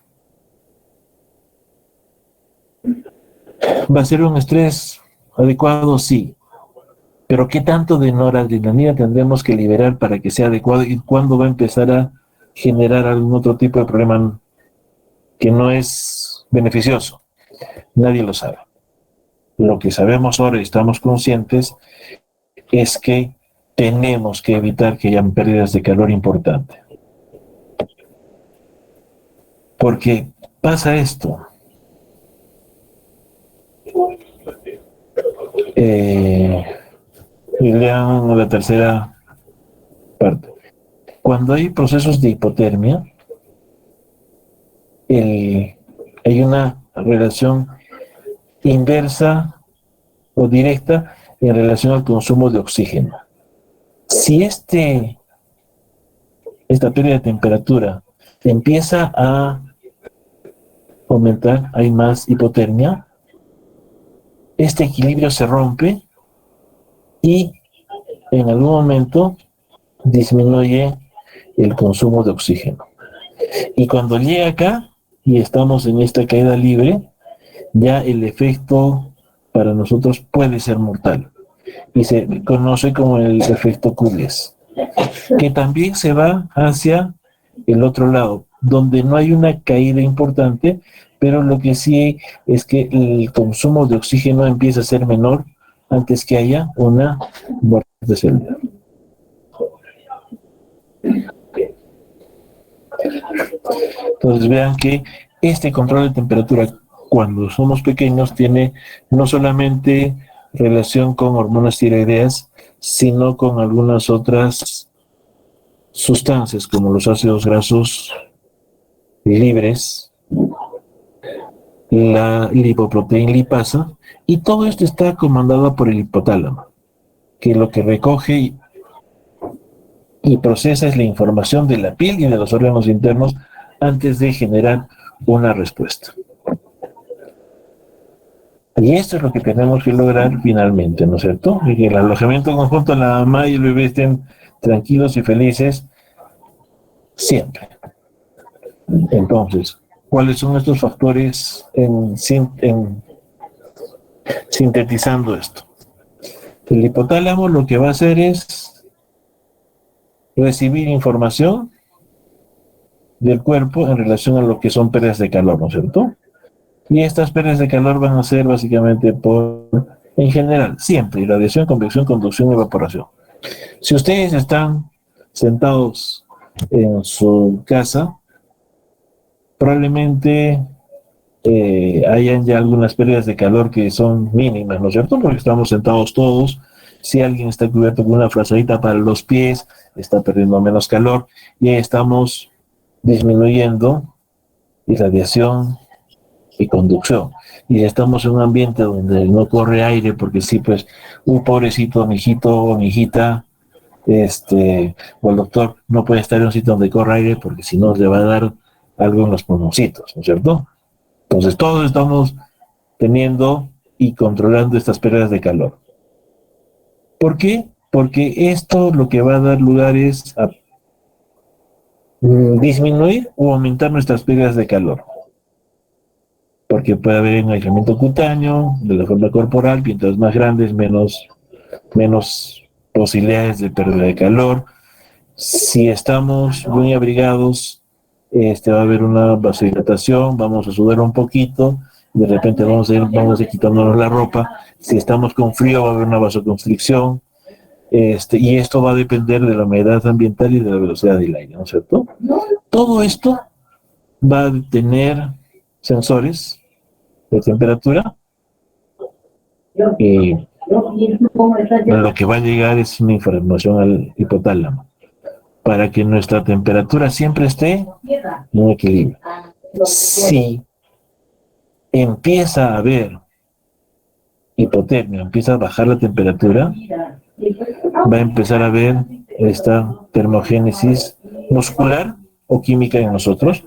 ¿Va a ser un estrés adecuado? Sí. Pero ¿qué tanto de noradrenalina tendremos que liberar para que sea adecuado? ¿Y cuándo va a empezar a generar algún otro tipo de problema que no es beneficioso? Nadie lo sabe. Lo que sabemos ahora y estamos conscientes es que tenemos que evitar que hayan pérdidas de calor importantes. Porque pasa esto. Y lean la tercera parte. Cuando hay procesos de hipotermia, hay una relación inversa o directa en relación al consumo de oxígeno. Si esta pérdida de temperatura empieza a aumentar, hay más hipotermia, este equilibrio se rompe y en algún momento disminuye el consumo de oxígeno. Y cuando llega acá y estamos en esta caída libre, ya el efecto para nosotros puede ser mortal y se conoce como el efecto Kules, que también se va hacia el otro lado, donde no hay una caída importante, pero lo que sí es que el consumo de oxígeno empieza a ser menor antes que haya una muerte celular. Entonces vean que este control de temperatura cuando somos pequeños tiene no solamente relación con hormonas tiroideas, sino con algunas otras sustancias como los ácidos grasos libres, la lipoproteína lipasa, y todo esto está comandado por el hipotálamo, que lo que recoge y procesas la información de la piel y de los órganos internos antes de generar una respuesta. Y esto es lo que tenemos que lograr finalmente, ¿no es cierto? Y que el alojamiento conjunto, la mamá y el bebé estén tranquilos y felices siempre. Entonces, ¿cuáles son estos factores sintetizando esto? El hipotálamo lo que va a hacer es recibir información del cuerpo en relación a lo que son pérdidas de calor, ¿no es cierto? Y estas pérdidas de calor van a ser básicamente en general, siempre, irradiación, convección, conducción y evaporación. Si ustedes están sentados en su casa, probablemente hayan ya algunas pérdidas de calor que son mínimas, ¿no es cierto? Porque estamos sentados todos. Si alguien está cubierto con una frazadita para los pies, está perdiendo menos calor y estamos disminuyendo irradiación y conducción. Y estamos en un ambiente donde no corre aire, porque sí, pues, un pobrecito mijito o mijita, o el doctor no puede estar en un sitio donde corre aire, porque si no le va a dar algo en los pulmoncitos, ¿no es cierto? Entonces todos estamos teniendo y controlando estas pérdidas de calor. ¿Por qué? Porque esto lo que va a dar lugar es a disminuir o aumentar nuestras pérdidas de calor. Porque puede haber un aislamiento cutáneo, de la forma corporal, mientras más grandes, menos posibilidades de pérdida de calor. Si estamos muy abrigados, va a haber una vasodilatación, vamos a sudar un poquito, de repente vamos a ir quitándonos la ropa. Si estamos con frío, va a haber una vasoconstricción, y esto va a depender de la humedad ambiental y de la velocidad del aire, ¿no es cierto? Todo esto va a tener sensores de temperatura y lo que va a llegar es una información al hipotálamo para que nuestra temperatura siempre esté en un equilibrio. Si empieza a haber hipotermia, empieza a bajar la temperatura, va a empezar a haber esta termogénesis muscular o química en nosotros.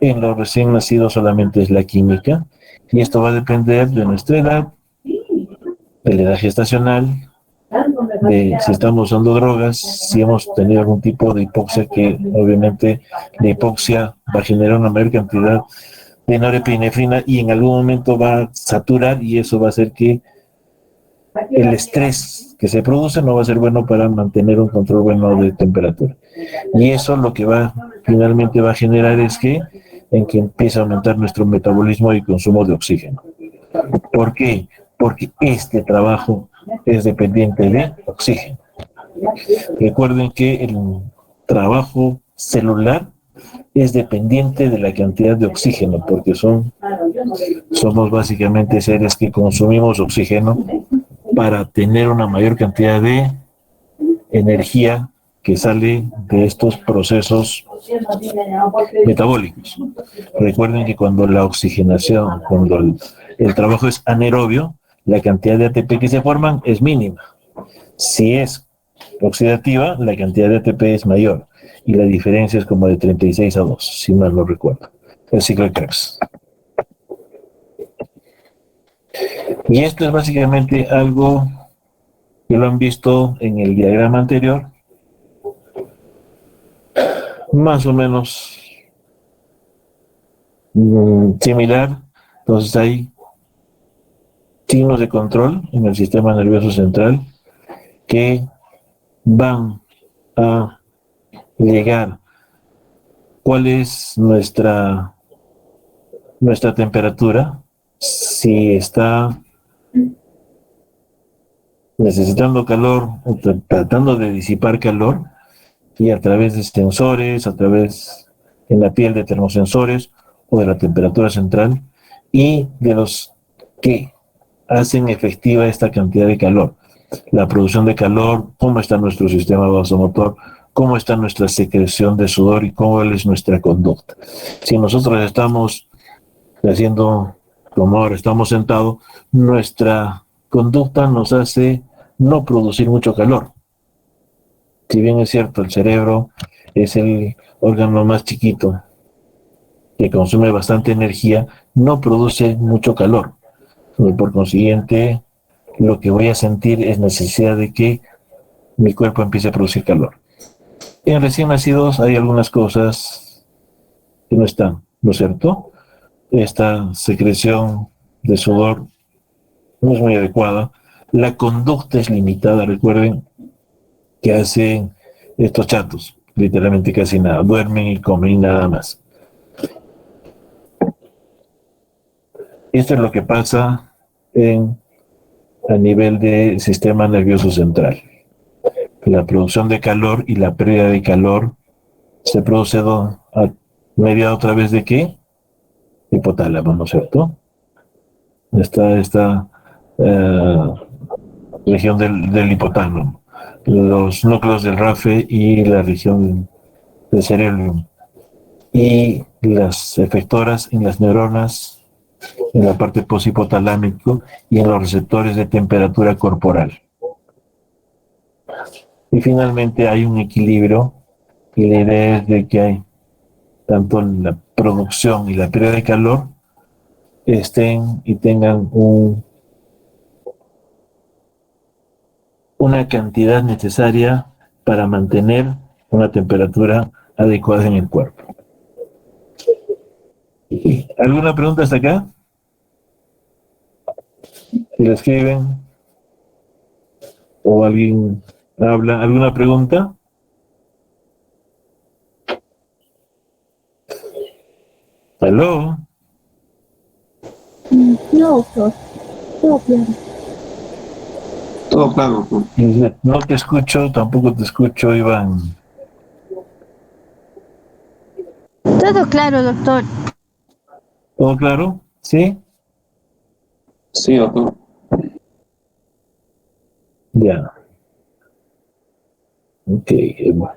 En los recién nacidos solamente es la química, y esto va a depender de nuestra edad, de la edad gestacional, de si estamos usando drogas, si hemos tenido algún tipo de hipoxia, que obviamente la hipoxia va a generar una mayor cantidad de norepinefrina y en algún momento va a saturar, y eso va a hacer que el estrés que se produce no va a ser bueno para mantener un control bueno de temperatura. Y eso lo que finalmente va a generar es que empiece a aumentar nuestro metabolismo y consumo de oxígeno. ¿Por qué? Porque este trabajo es dependiente de oxígeno. Recuerden que el trabajo celular es dependiente de la cantidad de oxígeno, porque somos básicamente seres que consumimos oxígeno para tener una mayor cantidad de energía que sale de estos procesos metabólicos. Recuerden que cuando la oxigenación, cuando el trabajo es anaerobio, la cantidad de ATP que se forman es mínima. Si es oxidativa, la cantidad de ATP es mayor, y la diferencia es como de 36 a 2, si mal no recuerdo. El ciclo de Krebs. Y esto es básicamente algo que lo han visto en el diagrama anterior, más o menos similar. Entonces hay signos de control en el sistema nervioso central que van a llegar. ¿Cuál es nuestra temperatura? Si está necesitando calor, tratando de disipar calor, y a través de sensores, a través en la piel de termosensores o de la temperatura central, y de los que hacen efectiva esta cantidad de calor. La producción de calor, cómo está nuestro sistema vasomotor, cómo está nuestra secreción de sudor y cómo es nuestra conducta. Si nosotros estamos haciendo, como ahora estamos sentados, nuestra conducta nos hace no producir mucho calor. Si bien es cierto, el cerebro es el órgano más chiquito que consume bastante energía, no produce mucho calor. Y por consiguiente, lo que voy a sentir es necesidad de que mi cuerpo empiece a producir calor. En recién nacidos hay algunas cosas que no están, ¿no es cierto? Esta secreción de sudor no es muy adecuada. La conducta es limitada, recuerden que hacen estos chatos, literalmente casi nada, duermen y comen y nada más. Esto es lo que pasa a nivel del sistema nervioso central. La producción de calor y la pérdida de calor se produce mediado a través de ¿qué? Hipotálamo, ¿no es cierto? Esta región del hipotálamo, los núcleos del RAFE y la región del cerebro, y las efectoras en las neuronas, en la parte poshipotalámico y en los receptores de temperatura corporal. Y finalmente hay un equilibrio, y la idea es de que hay tanto la producción y la pérdida de calor estén y tengan una cantidad necesaria para mantener una temperatura adecuada en el cuerpo. ¿Alguna pregunta hasta acá? Si la escriben o alguien habla, ¿alguna pregunta? ¿Aló? No, doctor. Todo claro. Todo claro, doctor. No te escucho, tampoco te escucho, Iván. Todo claro, doctor. ¿Todo claro? ¿Sí? Sí, doctor. Ya. Ok,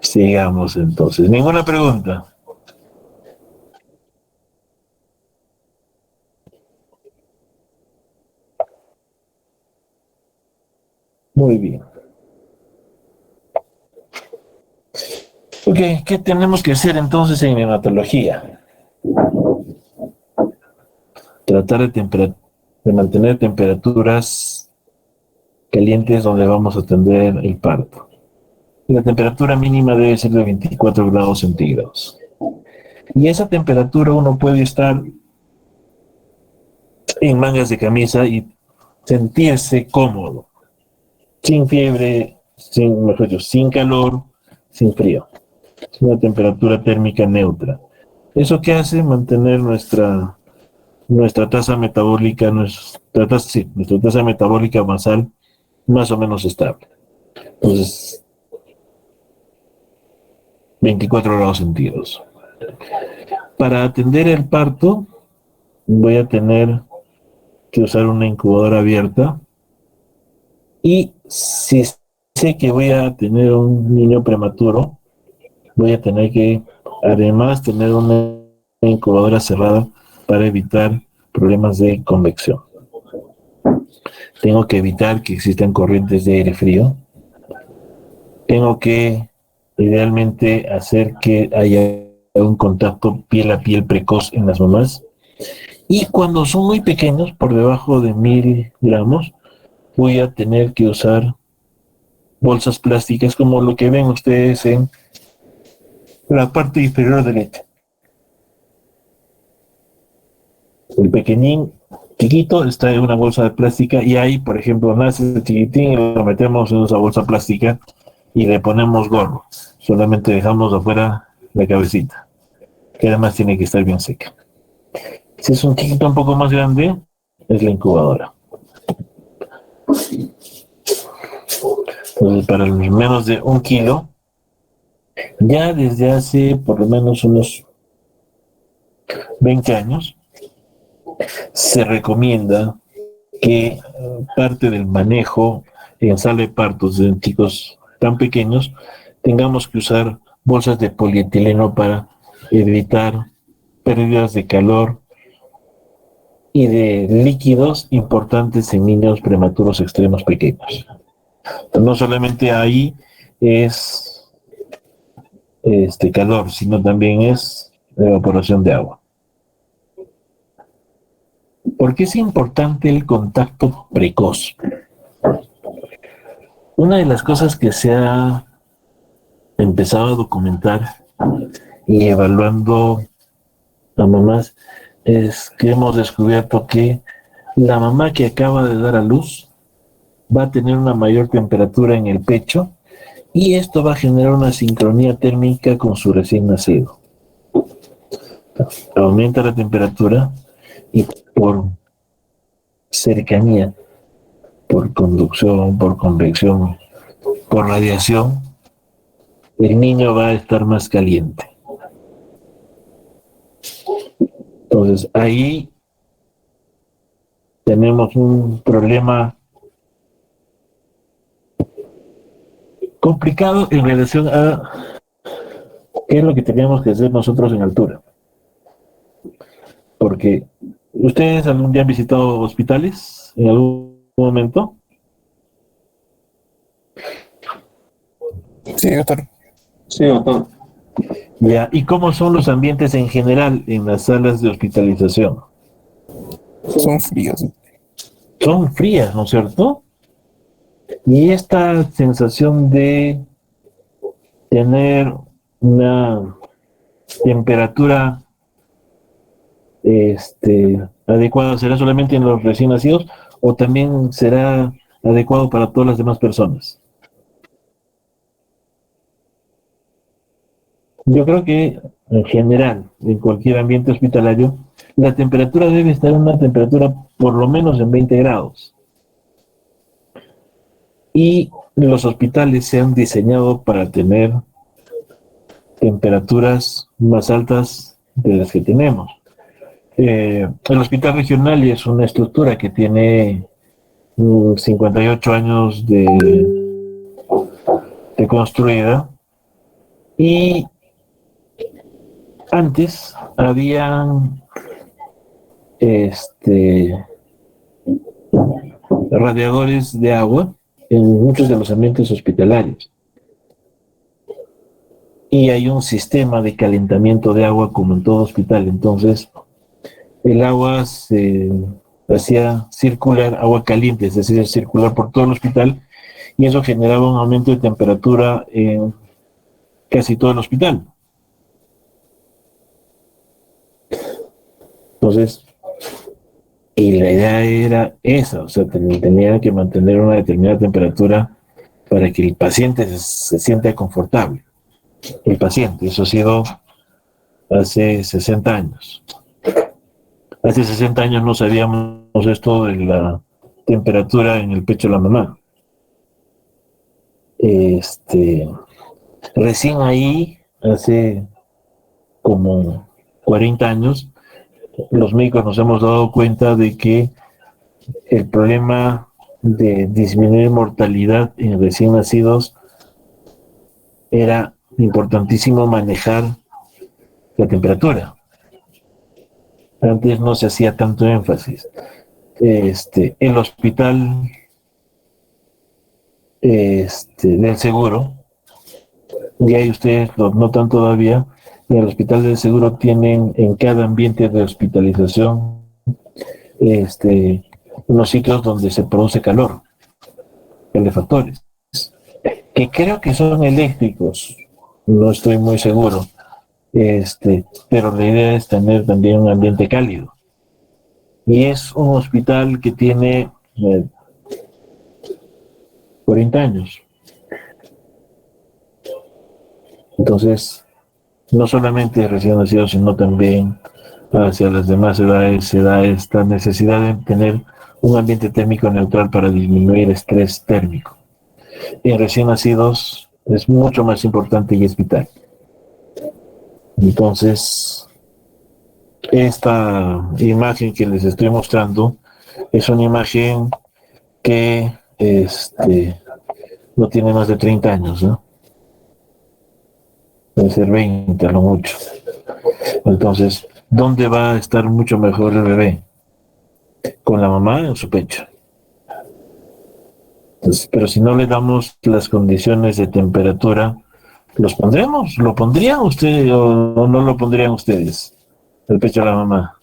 sigamos entonces. ¿Ninguna pregunta? Muy bien. Ok, ¿qué tenemos que hacer entonces en neonatología? Tratar de mantener temperaturas calientes donde vamos a atender el parto. La temperatura mínima debe ser de 24 grados centígrados. Y esa temperatura uno puede estar en mangas de camisa y sentirse cómodo, sin fiebre, sin calor, sin frío. Es una temperatura térmica neutra. ¿Eso qué hace? Mantener nuestra tasa metabólica, nuestra tasa metabólica basal más o menos estable. Entonces, 24 grados centígrados. Para atender el parto, voy a tener que usar una incubadora abierta, y si sé que voy a tener un niño prematuro, voy a tener que además tener una incubadora cerrada para evitar problemas de convección. Tengo que evitar que existan corrientes de aire frío. Tengo que idealmente hacer que haya un contacto piel a piel precoz en las mamás. Y cuando son muy pequeños, por debajo de 1000 gramos, voy a tener que usar bolsas plásticas como lo que ven ustedes en la parte inferior derecha. El pequeñín chiquito está en una bolsa de plástica, y ahí, por ejemplo, nace el chiquitín y lo metemos en esa bolsa plástica y le ponemos gorro. Solamente dejamos afuera la cabecita, que además tiene que estar bien seca. Si es un chiquito un poco más grande, es la incubadora. Entonces, para los menos de 1 kilo, ya desde hace por lo menos unos 20 años, se recomienda que parte del manejo en sala de partos de chicos tan pequeños tengamos que usar bolsas de polietileno para evitar pérdidas de calor y de líquidos importantes en niños prematuros extremos pequeños. No solamente ahí es calor, sino también es evaporación de agua. ¿Por qué es importante el contacto precoz? Una de las cosas que se ha empezado a documentar y evaluando a mamás es que hemos descubierto que la mamá que acaba de dar a luz va a tener una mayor temperatura en el pecho y esto va a generar una sincronía térmica con su recién nacido. Aumenta la temperatura y por cercanía, por conducción, por convección, por radiación, el niño va a estar más caliente. Entonces ahí tenemos un problema complicado en relación a qué es lo que teníamos que hacer nosotros en altura. Porque ¿ustedes algún día han visitado hospitales en algún momento? Sí, doctor. Sí, doctor. Ya. ¿Y cómo son los ambientes en general en las salas de hospitalización? Son fríos. Son frías, ¿no es cierto? Y esta sensación de tener una temperatura adecuada, ¿será solamente en los recién nacidos o también será adecuado para todas las demás personas? Yo creo que en general, en cualquier ambiente hospitalario, la temperatura debe estar en una temperatura por lo menos en 20 grados. Y los hospitales se han diseñado para tener temperaturas más altas de las que tenemos. El hospital regional es una estructura que tiene 58 años de construida y antes habían radiadores de agua en muchos de los ambientes hospitalarios. Y hay un sistema de calentamiento de agua como en todo hospital. Entonces, el agua se hacía circular, agua caliente, es decir, circular por todo el hospital, y eso generaba un aumento de temperatura en casi todo el hospital. Entonces, y la idea era esa, o sea, tenía que mantener una determinada temperatura para que el paciente se sienta confortable. El paciente, eso ha sido hace 60 años. Hace 60 años no sabíamos esto de la temperatura en el pecho de la mamá. Recién ahí, hace como 40 años, los médicos nos hemos dado cuenta de que el problema de disminuir mortalidad en recién nacidos era importantísimo manejar la temperatura. Antes no se hacía tanto énfasis. El hospital del seguro, y ahí ustedes lo notan todavía, en el hospital del seguro tienen en cada ambiente de hospitalización unos sitios donde se produce calor, calefactores, que creo que son eléctricos, no estoy muy seguro, pero la idea es tener también un ambiente cálido. Y es un hospital que tiene 40 años. Entonces, no solamente recién nacidos, sino también hacia las demás edades se da esta necesidad de tener un ambiente térmico neutral para disminuir estrés térmico. En recién nacidos es mucho más importante y es vital. Entonces, esta imagen que les estoy mostrando es una imagen que no tiene más de 30 años, ¿no? Debe ser 20 a lo mucho. Entonces, ¿dónde va a estar mucho mejor el bebé? Con la mamá en su pecho. Entonces, pero si no le damos las condiciones de temperatura ¿Los pondremos? ¿Lo pondrían ustedes o no lo pondrían ustedes? El pecho de la mamá.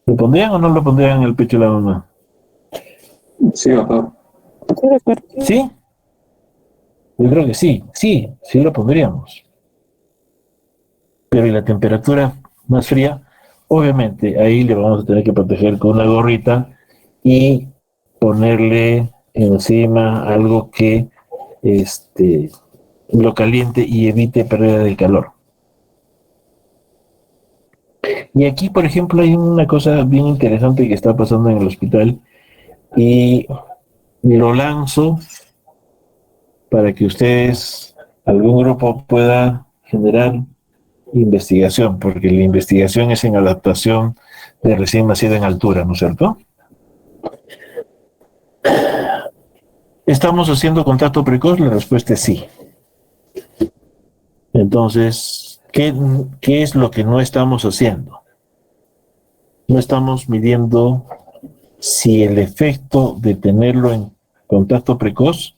¿Lo pondrían o no lo pondrían en el pecho de la mamá? Sí, doctor. Estoy de acuerdo. ¿Sí? Yo creo que sí, sí lo pondríamos. Pero ¿y la temperatura más fría? Obviamente ahí le vamos a tener que proteger con una gorrita y ponerle encima algo que lo caliente y evite pérdida de calor. Y aquí, por ejemplo, hay una cosa bien interesante que está pasando en el hospital y lo lanzo para que ustedes, algún grupo pueda generar investigación, porque la investigación es en adaptación de recién nacido en altura, ¿no es cierto? ¿Estamos haciendo contacto precoz? La respuesta es sí. Entonces, ¿qué es lo que no estamos haciendo? No estamos midiendo si el efecto de tenerlo en contacto precoz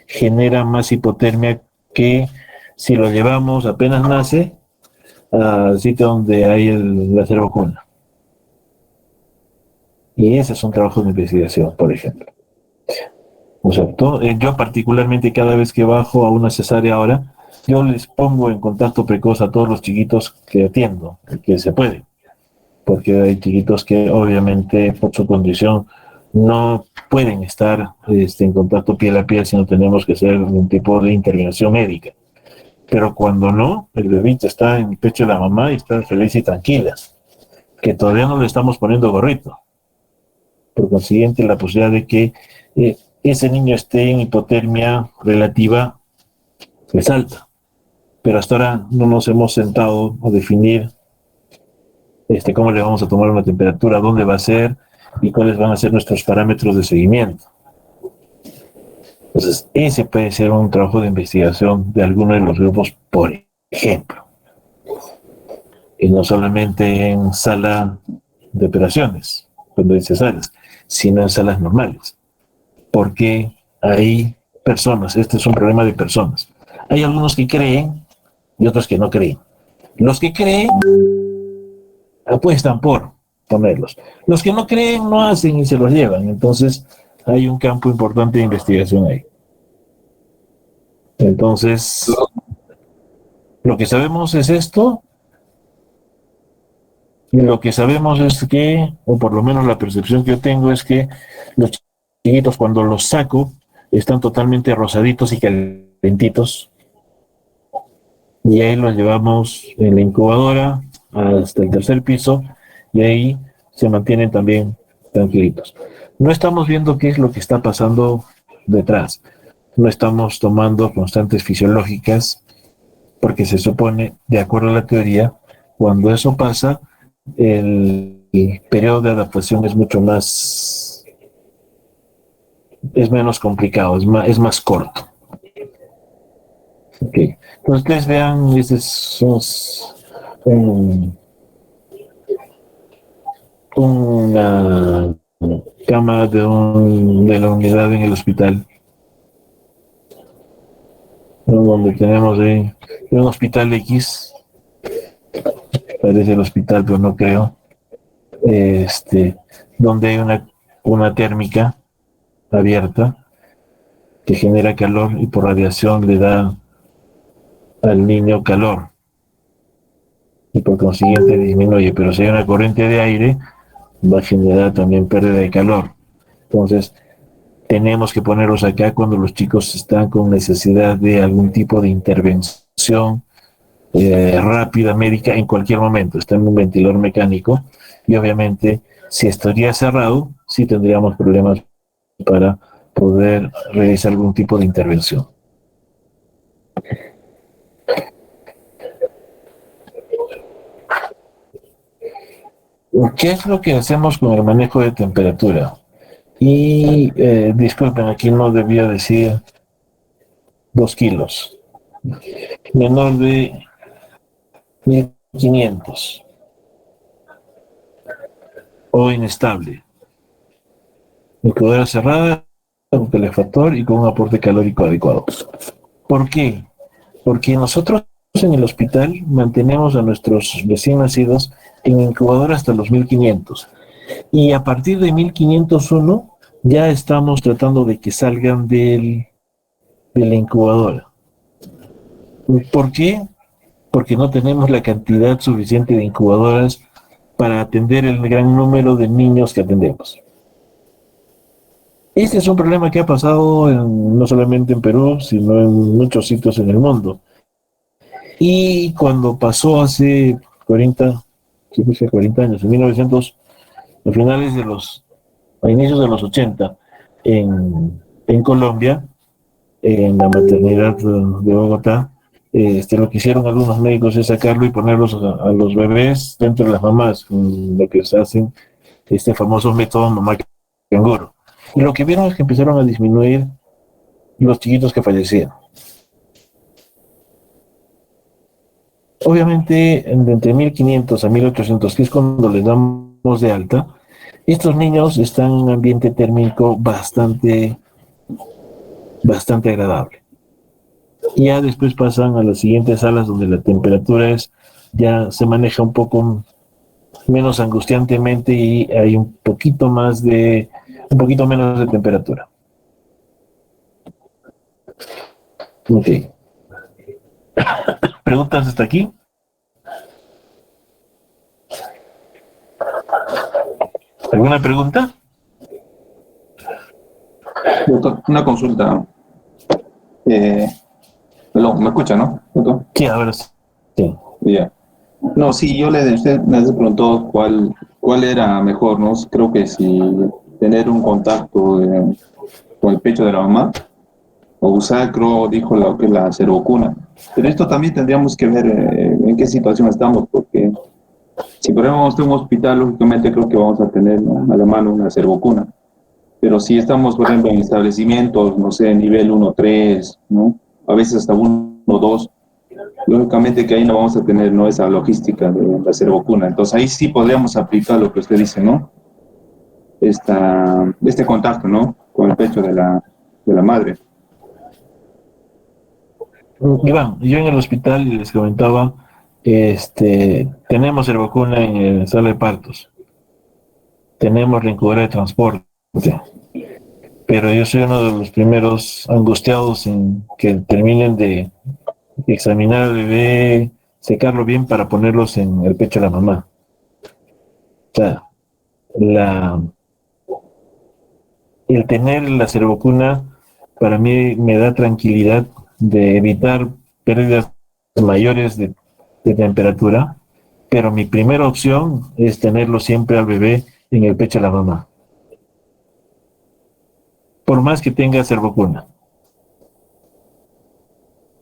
genera más hipotermia que si lo llevamos apenas nace al sitio donde hay la cervocuna. Y ese es un trabajo de investigación, por ejemplo. ¿No es cierto? Yo particularmente cada vez que bajo a una cesárea ahora, yo les pongo en contacto precoz a todos los chiquitos que atiendo, que se puede. Porque hay chiquitos que obviamente por su condición no pueden estar en contacto piel a piel si no tenemos que hacer un tipo de intervención médica. Pero cuando no, el bebito está en el pecho de la mamá y está feliz y tranquila, que todavía no le estamos poniendo gorrito. Por consiguiente, la posibilidad de que ese niño esté en hipotermia relativa es alta. Pero hasta ahora no nos hemos sentado a definir cómo le vamos a tomar una temperatura, dónde va a ser y cuáles van a ser nuestros parámetros de seguimiento. Entonces, ese puede ser un trabajo de investigación de alguno de los grupos, por ejemplo. Y no solamente en sala de operaciones, cuando hay cesáreas, sino en salas normales. Porque hay personas, este es un problema de personas. Hay algunos que creen y otros que no creen. Los que creen apuestan por ponerlos. Los que no creen no hacen y se los llevan. Entonces hay un campo importante de investigación ahí. Entonces, lo que sabemos es esto, y lo que sabemos es que, o por lo menos la percepción que yo tengo es que los chiquitos cuando los saco están totalmente rosaditos y calentitos, y ahí los llevamos en la incubadora hasta el tercer piso y ahí se mantienen también tranquilitos. No estamos viendo qué es lo que está pasando detrás, no estamos tomando constantes fisiológicas porque se supone, de acuerdo a la teoría, cuando eso pasa, el periodo de adaptación es mucho más, es menos complicado, es más corto. Okay. Entonces ustedes vean, este es una cama de la unidad en el hospital, donde tenemos ahí un hospital X, parece el hospital pero no creo, donde hay una térmica abierta que genera calor y por radiación le da al niño calor y por consiguiente disminuye, pero si hay una corriente de aire va a generar también pérdida de calor. Entonces tenemos que ponerlos acá cuando los chicos están con necesidad de algún tipo de intervención rápida médica en cualquier momento. Está en un ventilador mecánico y obviamente si estaría cerrado sí tendríamos problemas para poder realizar algún tipo de intervención. ¿Qué es lo que hacemos con el manejo de temperatura? Y disculpen, aquí no debía decir 2 kilos. Menor de 1500. O inestable. Incubadora cerrada, con calefactor y con un aporte calórico adecuado. ¿Por qué? Porque nosotros en el hospital mantenemos a nuestros recién nacidos en incubadora hasta los 1500. Y a partir de 1501 ya estamos tratando de que salgan de la incubadora. ¿Por qué? Porque no tenemos la cantidad suficiente de incubadoras para atender el gran número de niños que atendemos. Este es un problema que ha pasado no solamente en Perú, sino en muchos sitios en el mundo. Y cuando pasó hace 40 años, en 1900, a a inicios de los 80, en Colombia, en la maternidad de Bogotá, lo que hicieron algunos médicos es sacarlo y ponerlos a los bebés dentro de las mamás, lo que se hacen este famoso método mamá canguro. Y lo que vieron es que empezaron a disminuir los chiquitos que fallecían. Obviamente, entre 1500 a 1800, que es cuando les damos de alta, estos niños están en un ambiente térmico bastante agradable. Y ya después pasan a las siguientes salas donde la temperatura ya se maneja un poco menos angustiantemente y hay un poquito menos de temperatura. Ok. ¿Preguntas hasta aquí? ¿Alguna pregunta? Doctor, una consulta. Perdón, ¿me escucha, no, doctor? Sí, a ver. Sí. Ya. No, sí, usted me preguntó cuál era mejor, ¿no? Creo que si tener un contacto con el pecho de la mamá o usar, creo, dijo que es la servocuna. Pero esto también tendríamos que ver en qué situación estamos, porque si por ejemplo vamos a un hospital, lógicamente creo que vamos a tener, ¿no?, a la mano una servocuna. Pero si estamos, por ejemplo, en establecimientos, no sé, nivel 1, 3, ¿no?, a veces hasta 1, 2, lógicamente que ahí no vamos a tener, ¿no?, esa logística de la servocuna. Entonces ahí sí podríamos aplicar lo que usted dice, ¿no?, este contacto, ¿no?, con el pecho de la madre. Iván, yo en el hospital les comentaba, tenemos servocuna en la sala de partos, tenemos la incubadora de transporte, pero yo soy uno de los primeros angustiados en que terminen de examinar al bebé, secarlo bien para ponerlos en el pecho de la mamá. O sea, el tener la servocuna para mí me da tranquilidad de evitar pérdidas mayores de temperatura, pero mi primera opción es tenerlo siempre al bebé en el pecho de la mamá, por más que tenga servocuna.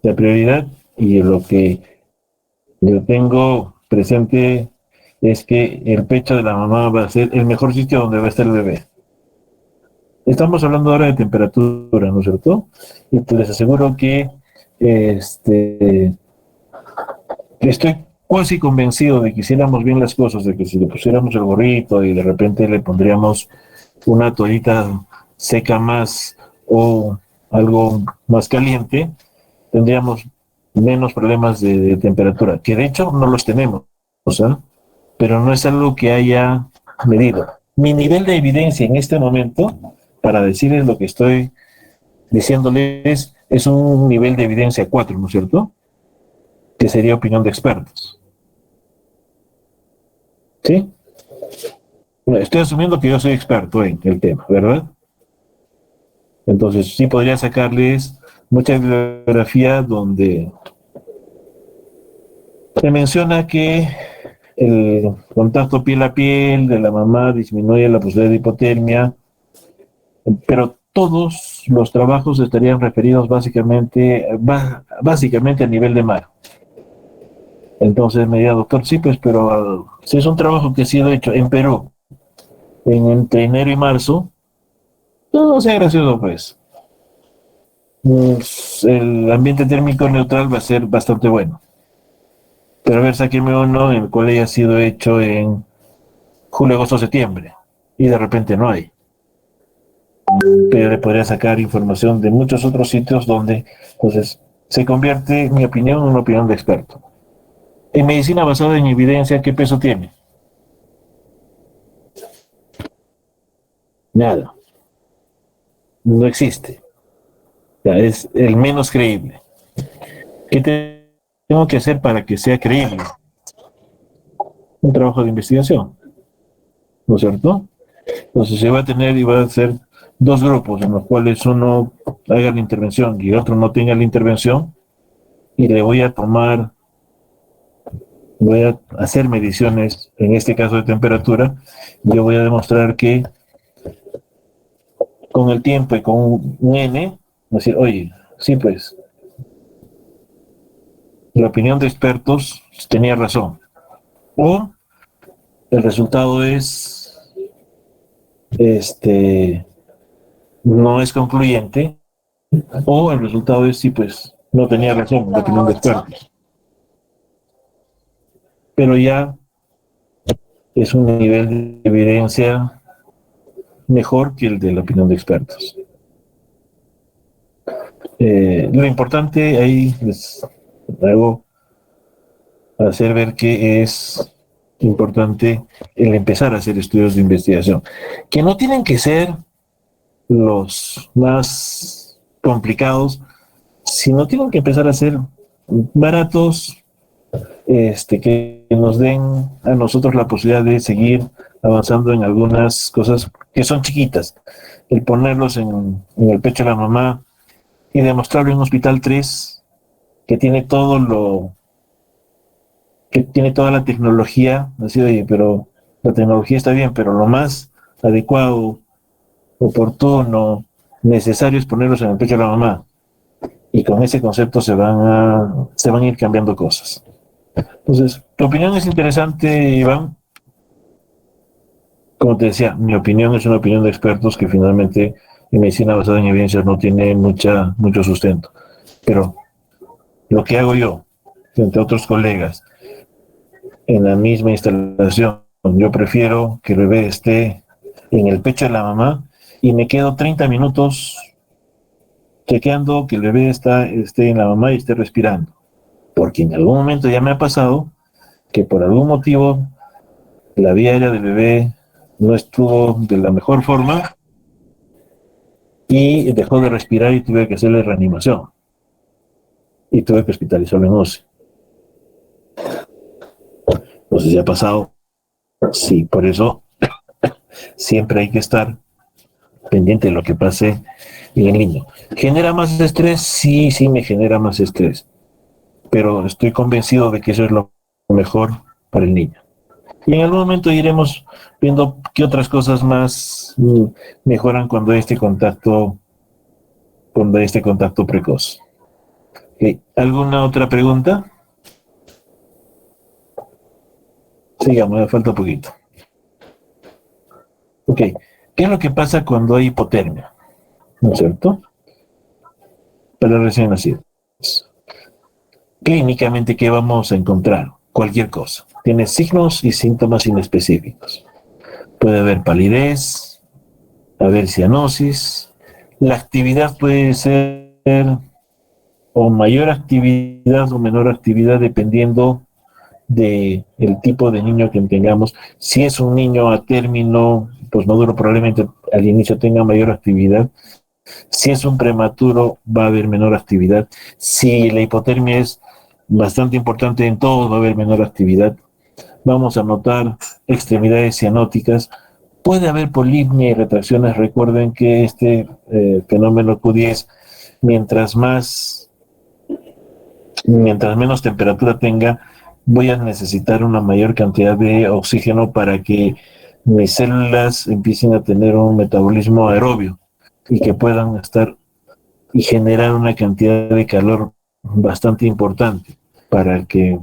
La prioridad y lo que yo tengo presente es que el pecho de la mamá va a ser el mejor sitio donde va a estar el bebé. Estamos hablando ahora de temperatura, ¿no es cierto? Y les aseguro que estoy casi convencido de que hiciéramos bien las cosas, de que si le pusiéramos el gorrito y de repente le pondríamos una toallita seca más o algo más caliente, tendríamos menos problemas de temperatura, que de hecho no los tenemos, pero no es algo que haya medido. Mi nivel de evidencia en este momento, para decirles lo que estoy diciéndoles, es un nivel de evidencia 4, ¿no es cierto?, que sería opinión de expertos. ¿Sí? Bueno, estoy asumiendo que yo soy experto en el tema, ¿verdad? Entonces sí podría sacarles mucha bibliografía donde se menciona que el contacto piel a piel de la mamá disminuye la posibilidad de hipotermia, pero todos los trabajos estarían referidos básicamente a nivel de mar. Entonces me diría, doctor, sí, pues, pero si es un trabajo que ha sido hecho en Perú entre enero y marzo, no sea gracioso, pues. El ambiente térmico neutral va a ser bastante bueno. Pero a ver, sáqueme uno en el cual haya sido hecho en julio, agosto, septiembre, y de repente no hay. pero le podría sacar información de muchos otros sitios donde, entonces, se convierte mi opinión en una opinión de experto. En medicina basada en evidencia, ¿qué peso tiene? Nada. No existe. Ya, es el menos creíble. ¿Qué tengo que hacer para que sea creíble? Un trabajo de investigación, ¿no es cierto? Entonces se va a tener y va a ser dos grupos en los cuales uno haga la intervención y el otro no tenga la intervención, y le voy a hacer mediciones, en este caso de temperatura. Yo voy a demostrar que con el tiempo y con un N, decir, oye, sí, pues, la opinión de expertos tenía razón. O el resultado no es concluyente, o el resultado es, sí, pues, no tenía razón la opinión de expertos. Pero ya es un nivel de evidencia mejor que el de la opinión de expertos. Lo importante ahí les hago hacer ver que es importante el empezar a hacer estudios de investigación, que no tienen que ser los más complicados, sino tienen que empezar a ser baratos, que nos den a nosotros la posibilidad de seguir avanzando en algunas cosas que son chiquitas. El ponerlos en el pecho de la mamá y demostrarlo en un hospital 3 que tiene toda la tecnología, así de, pero la tecnología está bien, pero lo más adecuado, oportuno, necesario es ponerlos en el pecho de la mamá. Y con ese concepto se van a ir cambiando cosas. Entonces, tu opinión es interesante, Iván. Como te decía, mi opinión es una opinión de expertos que finalmente en medicina basada en evidencias no tiene mucho sustento. Pero lo que hago yo, entre otros colegas, en la misma instalación, yo prefiero que el bebé esté en el pecho de la mamá y me quedo 30 minutos chequeando que el bebé esté en la mamá y esté respirando. Porque en algún momento ya me ha pasado que por algún motivo la vía aérea del bebé no estuvo de la mejor forma y dejó de respirar y tuve que hacerle reanimación. Y tuve que hospitalizarlo en UCI. Entonces ya ha pasado. Sí, por eso siempre hay que estar pendiente de lo que pase en el niño. ¿Genera más estrés? Sí, me genera más estrés. Pero estoy convencido de que eso es lo mejor para el niño. Y en algún momento iremos viendo qué otras cosas más mejoran cuando hay este contacto precoz. ¿Okay? ¿Alguna otra pregunta? Sigamos, me falta un poquito. Ok, ¿qué es lo que pasa cuando hay hipotermia? ¿No es cierto? Para recién nacidos. Clínicamente, ¿qué vamos a encontrar? Cualquier cosa. Tiene signos y síntomas inespecíficos. Puede haber palidez, haber cianosis. La actividad puede ser o mayor actividad o menor actividad dependiendo del tipo de niño que tengamos. Si es un niño a término, pues maduro, probablemente al inicio tenga mayor actividad. Si es un prematuro, va a haber menor actividad. Si la hipotermia es bastante importante, en todos va a haber menor actividad. Vamos a notar extremidades cianóticas. Puede haber polipnia y retracciones. Recuerden que este fenómeno Q10, mientras menos temperatura tenga, voy a necesitar una mayor cantidad de oxígeno para que mis células empiecen a tener un metabolismo aerobio y que puedan estar y generar una cantidad de calor bastante importante para que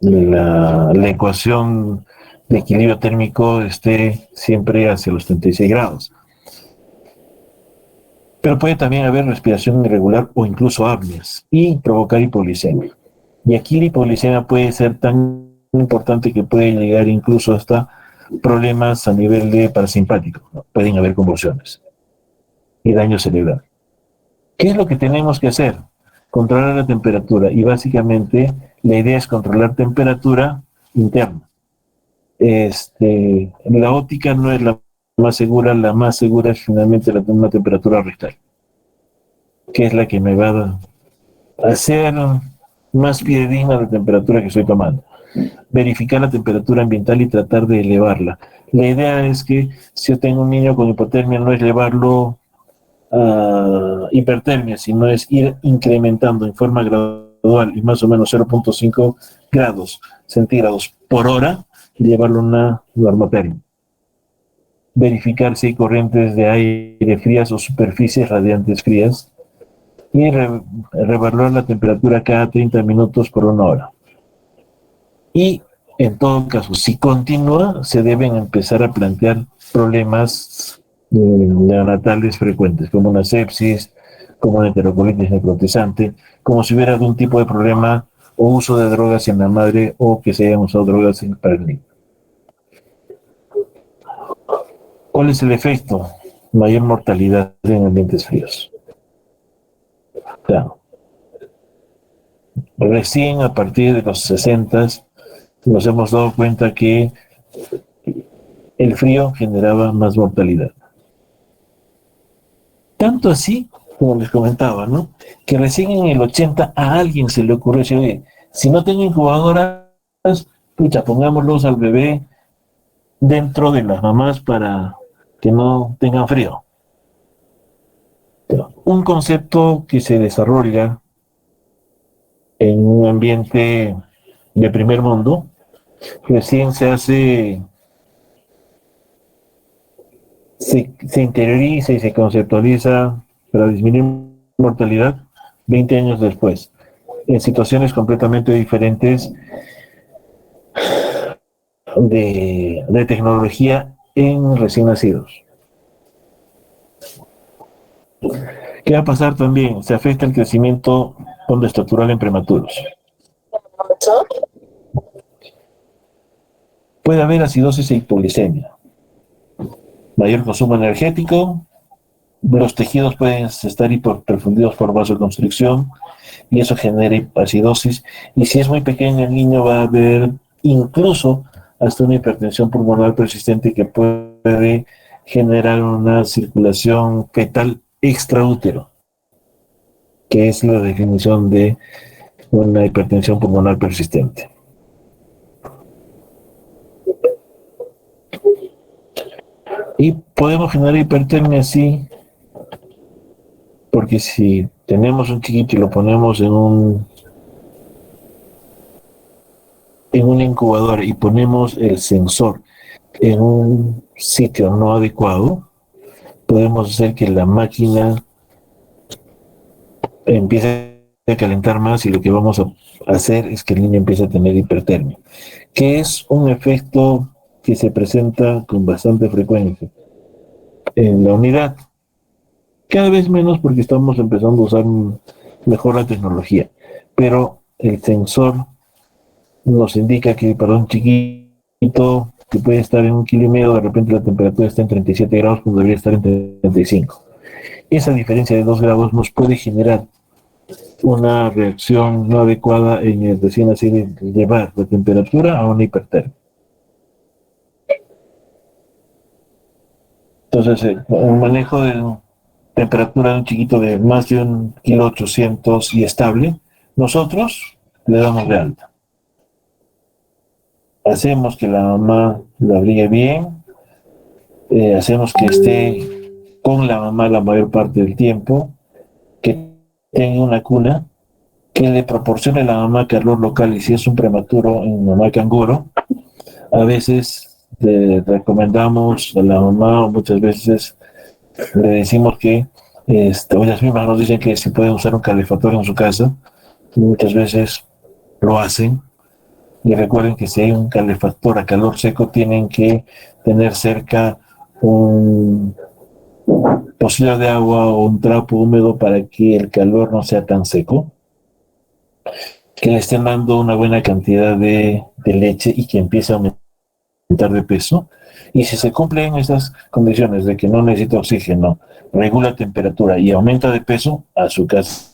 la ecuación de equilibrio térmico esté siempre hacia los 36 grados. Pero puede también haber respiración irregular o incluso apneas y provocar hipoglicemia. Y aquí la hipoglicemia puede ser tan importante que puede llegar incluso hasta problemas a nivel de parasimpático, ¿no? Pueden haber convulsiones y daño cerebral. ¿Qué es lo que tenemos que hacer? Controlar la temperatura, y básicamente la idea es controlar temperatura interna. La óptica no es la más segura es finalmente una temperatura rectal, que es la que me va a hacer más fidedigna la temperatura que estoy tomando. Verificar la temperatura ambiental y tratar de elevarla. La idea es que si yo tengo un niño con hipotermia, no es llevarlo a hipertermia, sino es ir incrementando en forma gradual y más o menos 0.5 grados centígrados por hora y llevarlo a una normotermia. Verificar si hay corrientes de aire frías o superficies radiantes frías y reevaluar la temperatura cada 30 minutos por 1 hora. Y en todo caso, si continúa, se deben empezar a plantear problemas neonatales frecuentes, como una sepsis, como una enterocolitis necrotizante, como si hubiera algún tipo de problema o uso de drogas en la madre o que se hayan usado drogas para el niño. ¿Cuál es el efecto? Mayor mortalidad en ambientes fríos. Claro. Recién a partir de los 60 nos hemos dado cuenta que el frío generaba más mortalidad. Tanto así, como les comentaba, ¿no? Que recién en el 80 a alguien se le ocurrió decir, oye, si no tengo incubadoras, pucha, pongámoslos al bebé dentro de las mamás para que no tengan frío. Pero un concepto que se desarrolla en un ambiente de primer mundo, recién se interioriza y se conceptualiza para disminuir mortalidad 20 años después, en situaciones completamente diferentes de tecnología en recién nacidos. ¿Qué va a pasar también? Se afecta el crecimiento ponderoestructural en prematuros. Puede haber acidosis e hipoglicemia, mayor consumo energético, los tejidos pueden estar hiperperfundidos por vasoconstricción y eso genera acidosis, y si es muy pequeño el niño va a haber incluso hasta una hipertensión pulmonar persistente que puede generar una circulación fetal extraútero, que es la definición de una hipertensión pulmonar persistente. Y podemos generar hipertermia, sí, porque si tenemos un chiquito y lo ponemos en una incubadora y ponemos el sensor en un sitio no adecuado, podemos hacer que la máquina empiece a calentar más y lo que vamos a hacer es que el niño empiece a tener hipertermia, que es un efecto que se presenta con bastante frecuencia en la unidad. Cada vez menos porque estamos empezando a usar mejor la tecnología, pero el sensor nos indica que para un chiquito que puede estar en 1,5 kilos, de repente la temperatura está en 37 grados cuando debería estar en 35. Esa diferencia de 2 grados nos puede generar una reacción no adecuada en el recién nacido y llevar la temperatura a una hipertermia. Entonces, el manejo de temperatura de un chiquito de más de 1,8 kilos y estable, nosotros le damos de alta. Hacemos que la mamá la abrigue bien, hacemos que esté con la mamá la mayor parte del tiempo, que tenga una cuna, que le proporcione a la mamá calor local, y si es un prematuro en mamá canguro, a veces le recomendamos a la mamá, o muchas veces le decimos que, o ellas mismas nos dicen que si pueden usar un calefactor en su casa, muchas veces lo hacen. Y recuerden que si hay un calefactor a calor seco, tienen que tener cerca un pocillo de agua o un trapo húmedo para que el calor no sea tan seco, que le estén dando una buena cantidad de leche y que empiece a aumentar aumentar de peso, y si se cumplen esas condiciones de que no necesita oxígeno, regula temperatura y aumenta de peso, a su casa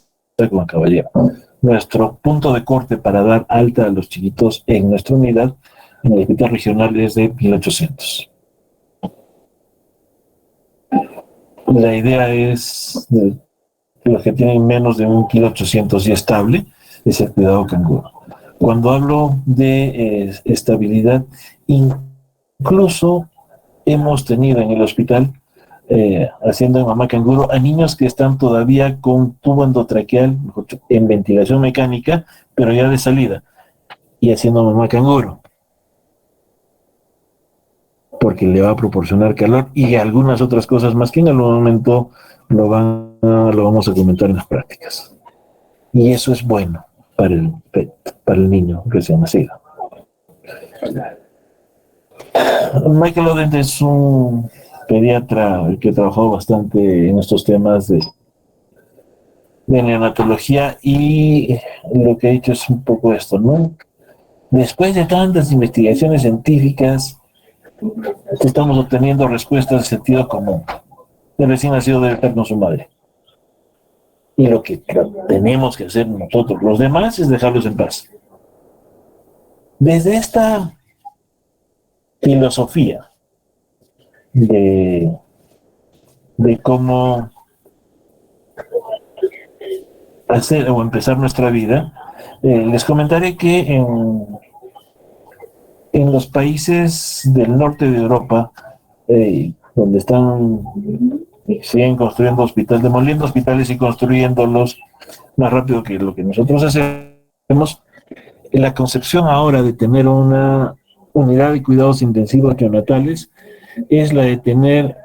con caballero. Nuestro punto de corte para dar alta a los chiquitos en nuestra unidad, en el hospital regional, es de 1800. La idea es, los que tienen menos de 1,800 y estable, es el cuidado canguro. Cuando hablo de estabilidad, incluso hemos tenido en el hospital, haciendo mamá canguro, a niños que están todavía con tubo endotraqueal en ventilación mecánica, pero ya de salida, y haciendo mamá canguro, porque le va a proporcionar calor y algunas otras cosas más que en algún momento lo vamos a comentar en las prácticas. Y eso es bueno para el niño recién nacido. Michael Odent es un pediatra que trabajó bastante en estos temas de neonatología, y lo que ha hecho es un poco esto, ¿no? Después de tantas investigaciones científicas, estamos obteniendo respuestas de sentido común. El recién nacido debe estar con su madre. Y lo que tenemos que hacer nosotros, los demás, es dejarlos en paz. Desde esta filosofía de cómo hacer o empezar nuestra vida, les comentaré que en los países del norte de Europa, donde siguen construyendo hospitales, demoliendo hospitales y construyéndolos más rápido que lo que nosotros hacemos, la concepción ahora de tener una unidad de cuidados intensivos neonatales es la de tener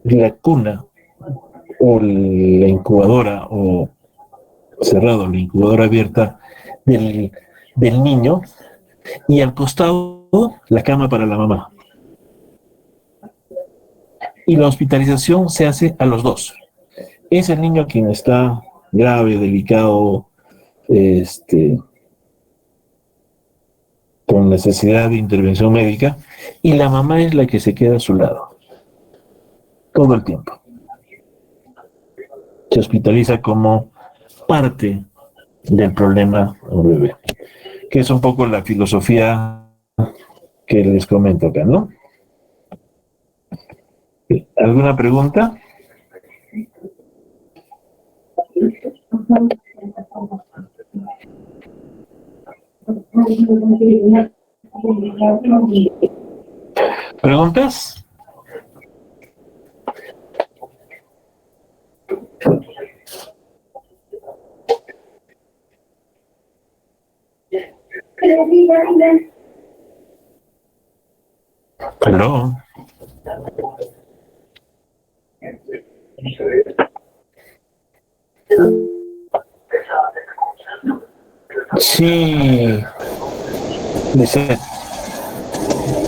la cuna o la incubadora, o cerrado, la incubadora abierta del niño, y al costado la cama para la mamá. Y la hospitalización se hace a los dos. Es el niño quien está grave, delicado, con necesidad de intervención médica, y la mamá es la que se queda a su lado todo el tiempo. Se hospitaliza como parte del problema del bebé, que es un poco la filosofía que les comento acá, ¿no? ¿Alguna pregunta? ¿Preguntas? Hello. Sí. Dice.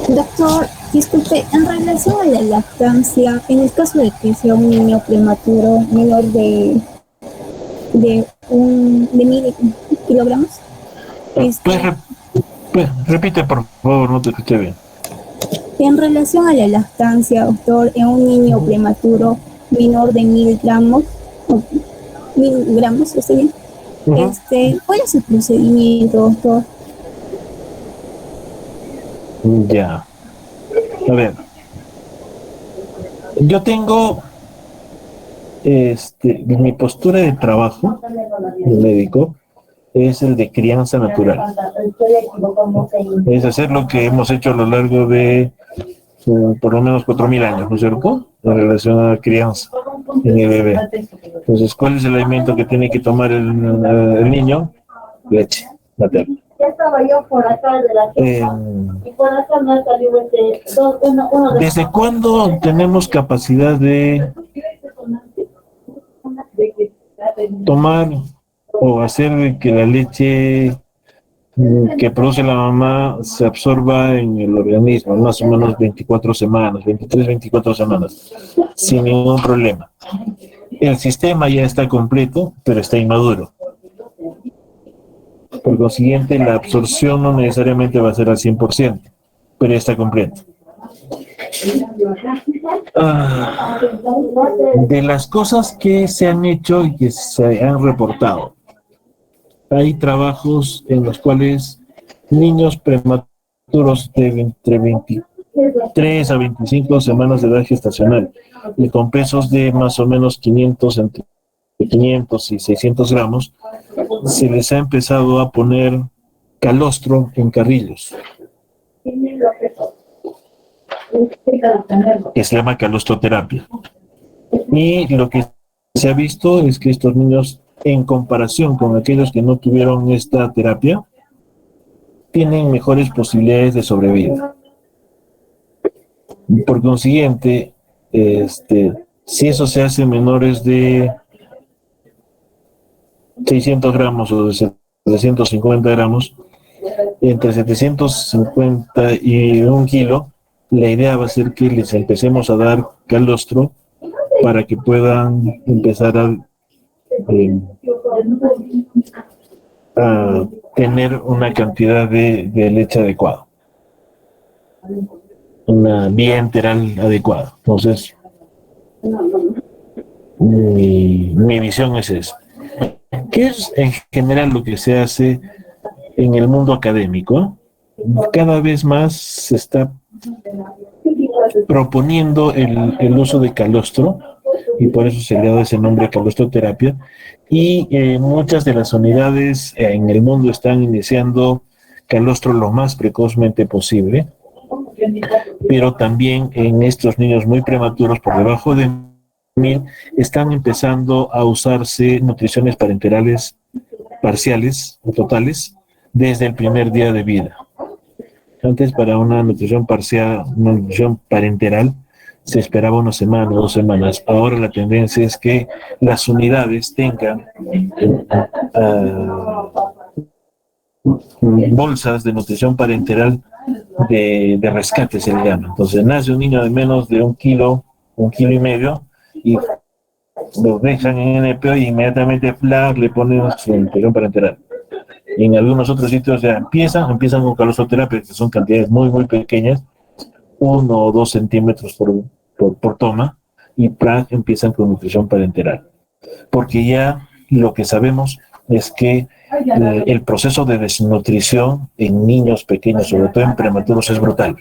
Doctor, disculpe, en relación a la lactancia, en el caso de que sea un niño prematuro menor de 1,000 kilogramos, Repite, por favor, no te escuché bien. en relación a la lactancia, doctor, en un niño prematuro menor de 1,000 gramos, o 1,000 gramos, ¿está bien? ¿Cuál es el procedimiento, doctor? Ya. A ver. Yo tengo mi postura de trabajo médico es el de crianza natural. Es hacer lo que hemos hecho a lo largo de por lo menos 4,000 años, ¿no es cierto? En relación a la crianza en el bebé. Entonces, ¿cuál es el alimento que tiene que tomar el niño? Leche materna. Ya estaba yo por atrás de la chica y por acá me ha salido uno de... ¿Desde cuándo tenemos capacidad de tomar o hacer que la leche que produce la mamá se absorba en el organismo? Más o menos 24 semanas, 23, 24 semanas, sin ningún problema. El sistema ya está completo, pero está inmaduro. Por consiguiente, la absorción no necesariamente va a ser al 100%, pero ya está completa. De las cosas que se han hecho y que se han reportado, hay trabajos en los cuales niños prematuros de entre 23 a 25 semanas de edad gestacional y con pesos de más o menos 500, entre 500 y 600 gramos, se les ha empezado a poner calostro en carrillos, que se llama calostroterapia. Y lo que se ha visto es que estos niños, en comparación con aquellos que no tuvieron esta terapia, tienen mejores posibilidades de sobrevivir. Por consiguiente, si eso se hace menores de 600 gramos o de 750 gramos, entre 750 y 1 kilo, la idea va a ser que les empecemos a dar calostro para que puedan empezar a tener una cantidad de leche adecuada, una vía enteral adecuada. Entonces, mi visión es esa. ¿Qué es en general lo que se hace en el mundo académico? Cada vez más se está proponiendo el uso de calostro, y por eso se le ha dado ese nombre, calostroterapia, y muchas de las unidades en el mundo están iniciando calostro lo más precozmente posible, pero también en estos niños muy prematuros, por debajo de 1000, están empezando a usarse nutriciones parenterales parciales o totales desde el primer día de vida. Antes, para una nutrición parcial, una nutrición parenteral, se esperaba 1 semana, 2 semanas. Ahora la tendencia es que las unidades tengan bolsas de nutrición parenteral de rescate, se le llama. Entonces, nace un niño de menos de 1 kilo, 1,5 kilos, y lo dejan en NPO y inmediatamente le ponen su nutrición parenteral. Y en algunos otros sitios ya empiezan con calostroterapia, que son cantidades muy, muy pequeñas, 1 o 2 centímetros por toma, y empiezan con nutrición parenteral. Porque ya lo que sabemos es que el proceso de desnutrición en niños pequeños, sobre todo en prematuros, es brutal.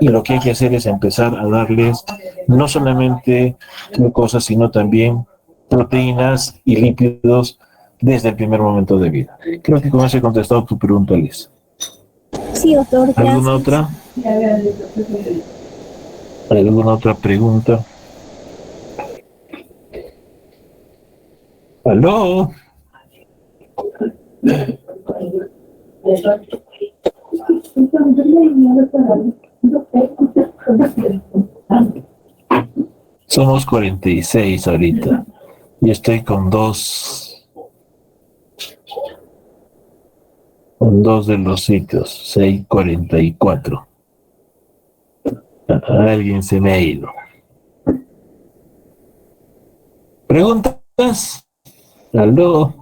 Y lo que hay que hacer es empezar a darles no solamente glucosa, sino también proteínas y lípidos desde el primer momento de vida. Creo que con eso he contestado tu pregunta, Liz. Sí, doctor. ¿Alguna otra? ¿Alguna otra pregunta? ¿Aló? Somos 46 ahorita. Y estoy con dos de los sitios, 644. Alguien se me ha ido. ¿Preguntas? ¿Aló?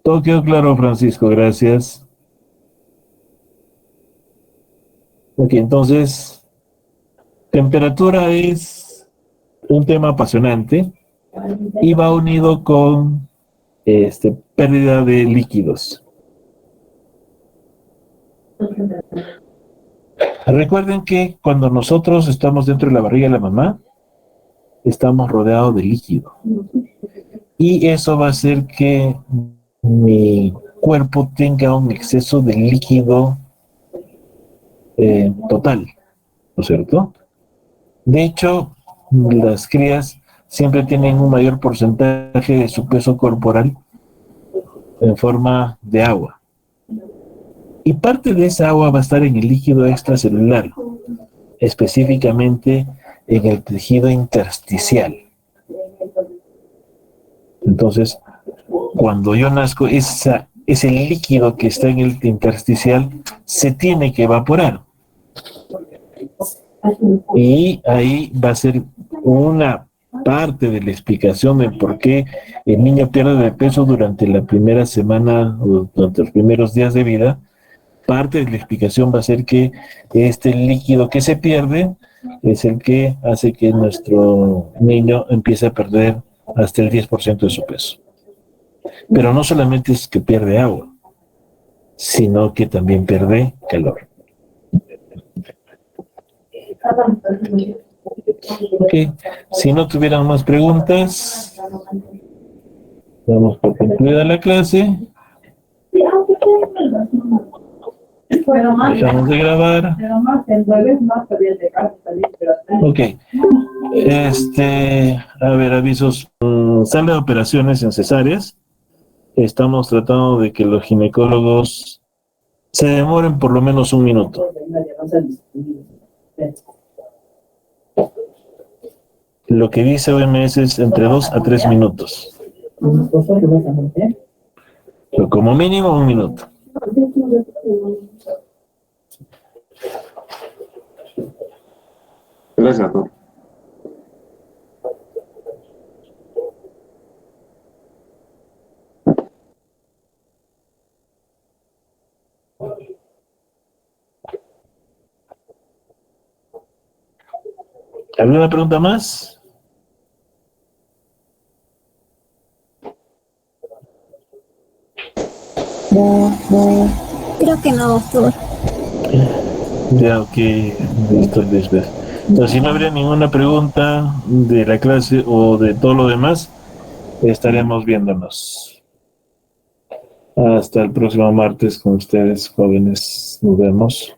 Todo quedó claro, Francisco, gracias. Ok, entonces, temperatura es un tema apasionante y va unido con pérdida de líquidos. Recuerden que cuando nosotros estamos dentro de la barriga de la mamá, estamos rodeados de líquido. Y eso va a hacer que mi cuerpo tenga un exceso de líquido total, ¿no es cierto? De hecho, las crías siempre tienen un mayor porcentaje de su peso corporal en forma de agua. Y parte de esa agua va a estar en el líquido extracelular, específicamente en el tejido intersticial. Entonces, cuando yo nazco, ese líquido que está en el intersticial se tiene que evaporar. Y ahí va a ser una parte de la explicación de por qué el niño pierde de peso durante la primera semana o durante los primeros días de vida, parte de la explicación va a ser que este líquido que se pierde es el que hace que nuestro niño empiece a perder hasta el 10% de su peso. Pero no solamente es que pierde agua, sino que también pierde calor. Ok, si no tuvieran más preguntas, damos por concluida la clase. Dejamos de grabar. Ok. A ver, avisos. Sala de operaciones en cesáreas. Estamos tratando de que los ginecólogos se demoren por lo menos un minuto. Lo que dice OMS es entre 2 a 3 minutos. Pero como mínimo un minuto. Gracias, doctor. ¿Alguna pregunta más? Creo que no, doctor. Ya, ok, listo, Lisbeth. Entonces, si no habría ninguna pregunta de la clase o de todo lo demás, estaremos viéndonos. Hasta el próximo martes con ustedes, jóvenes. Nos vemos.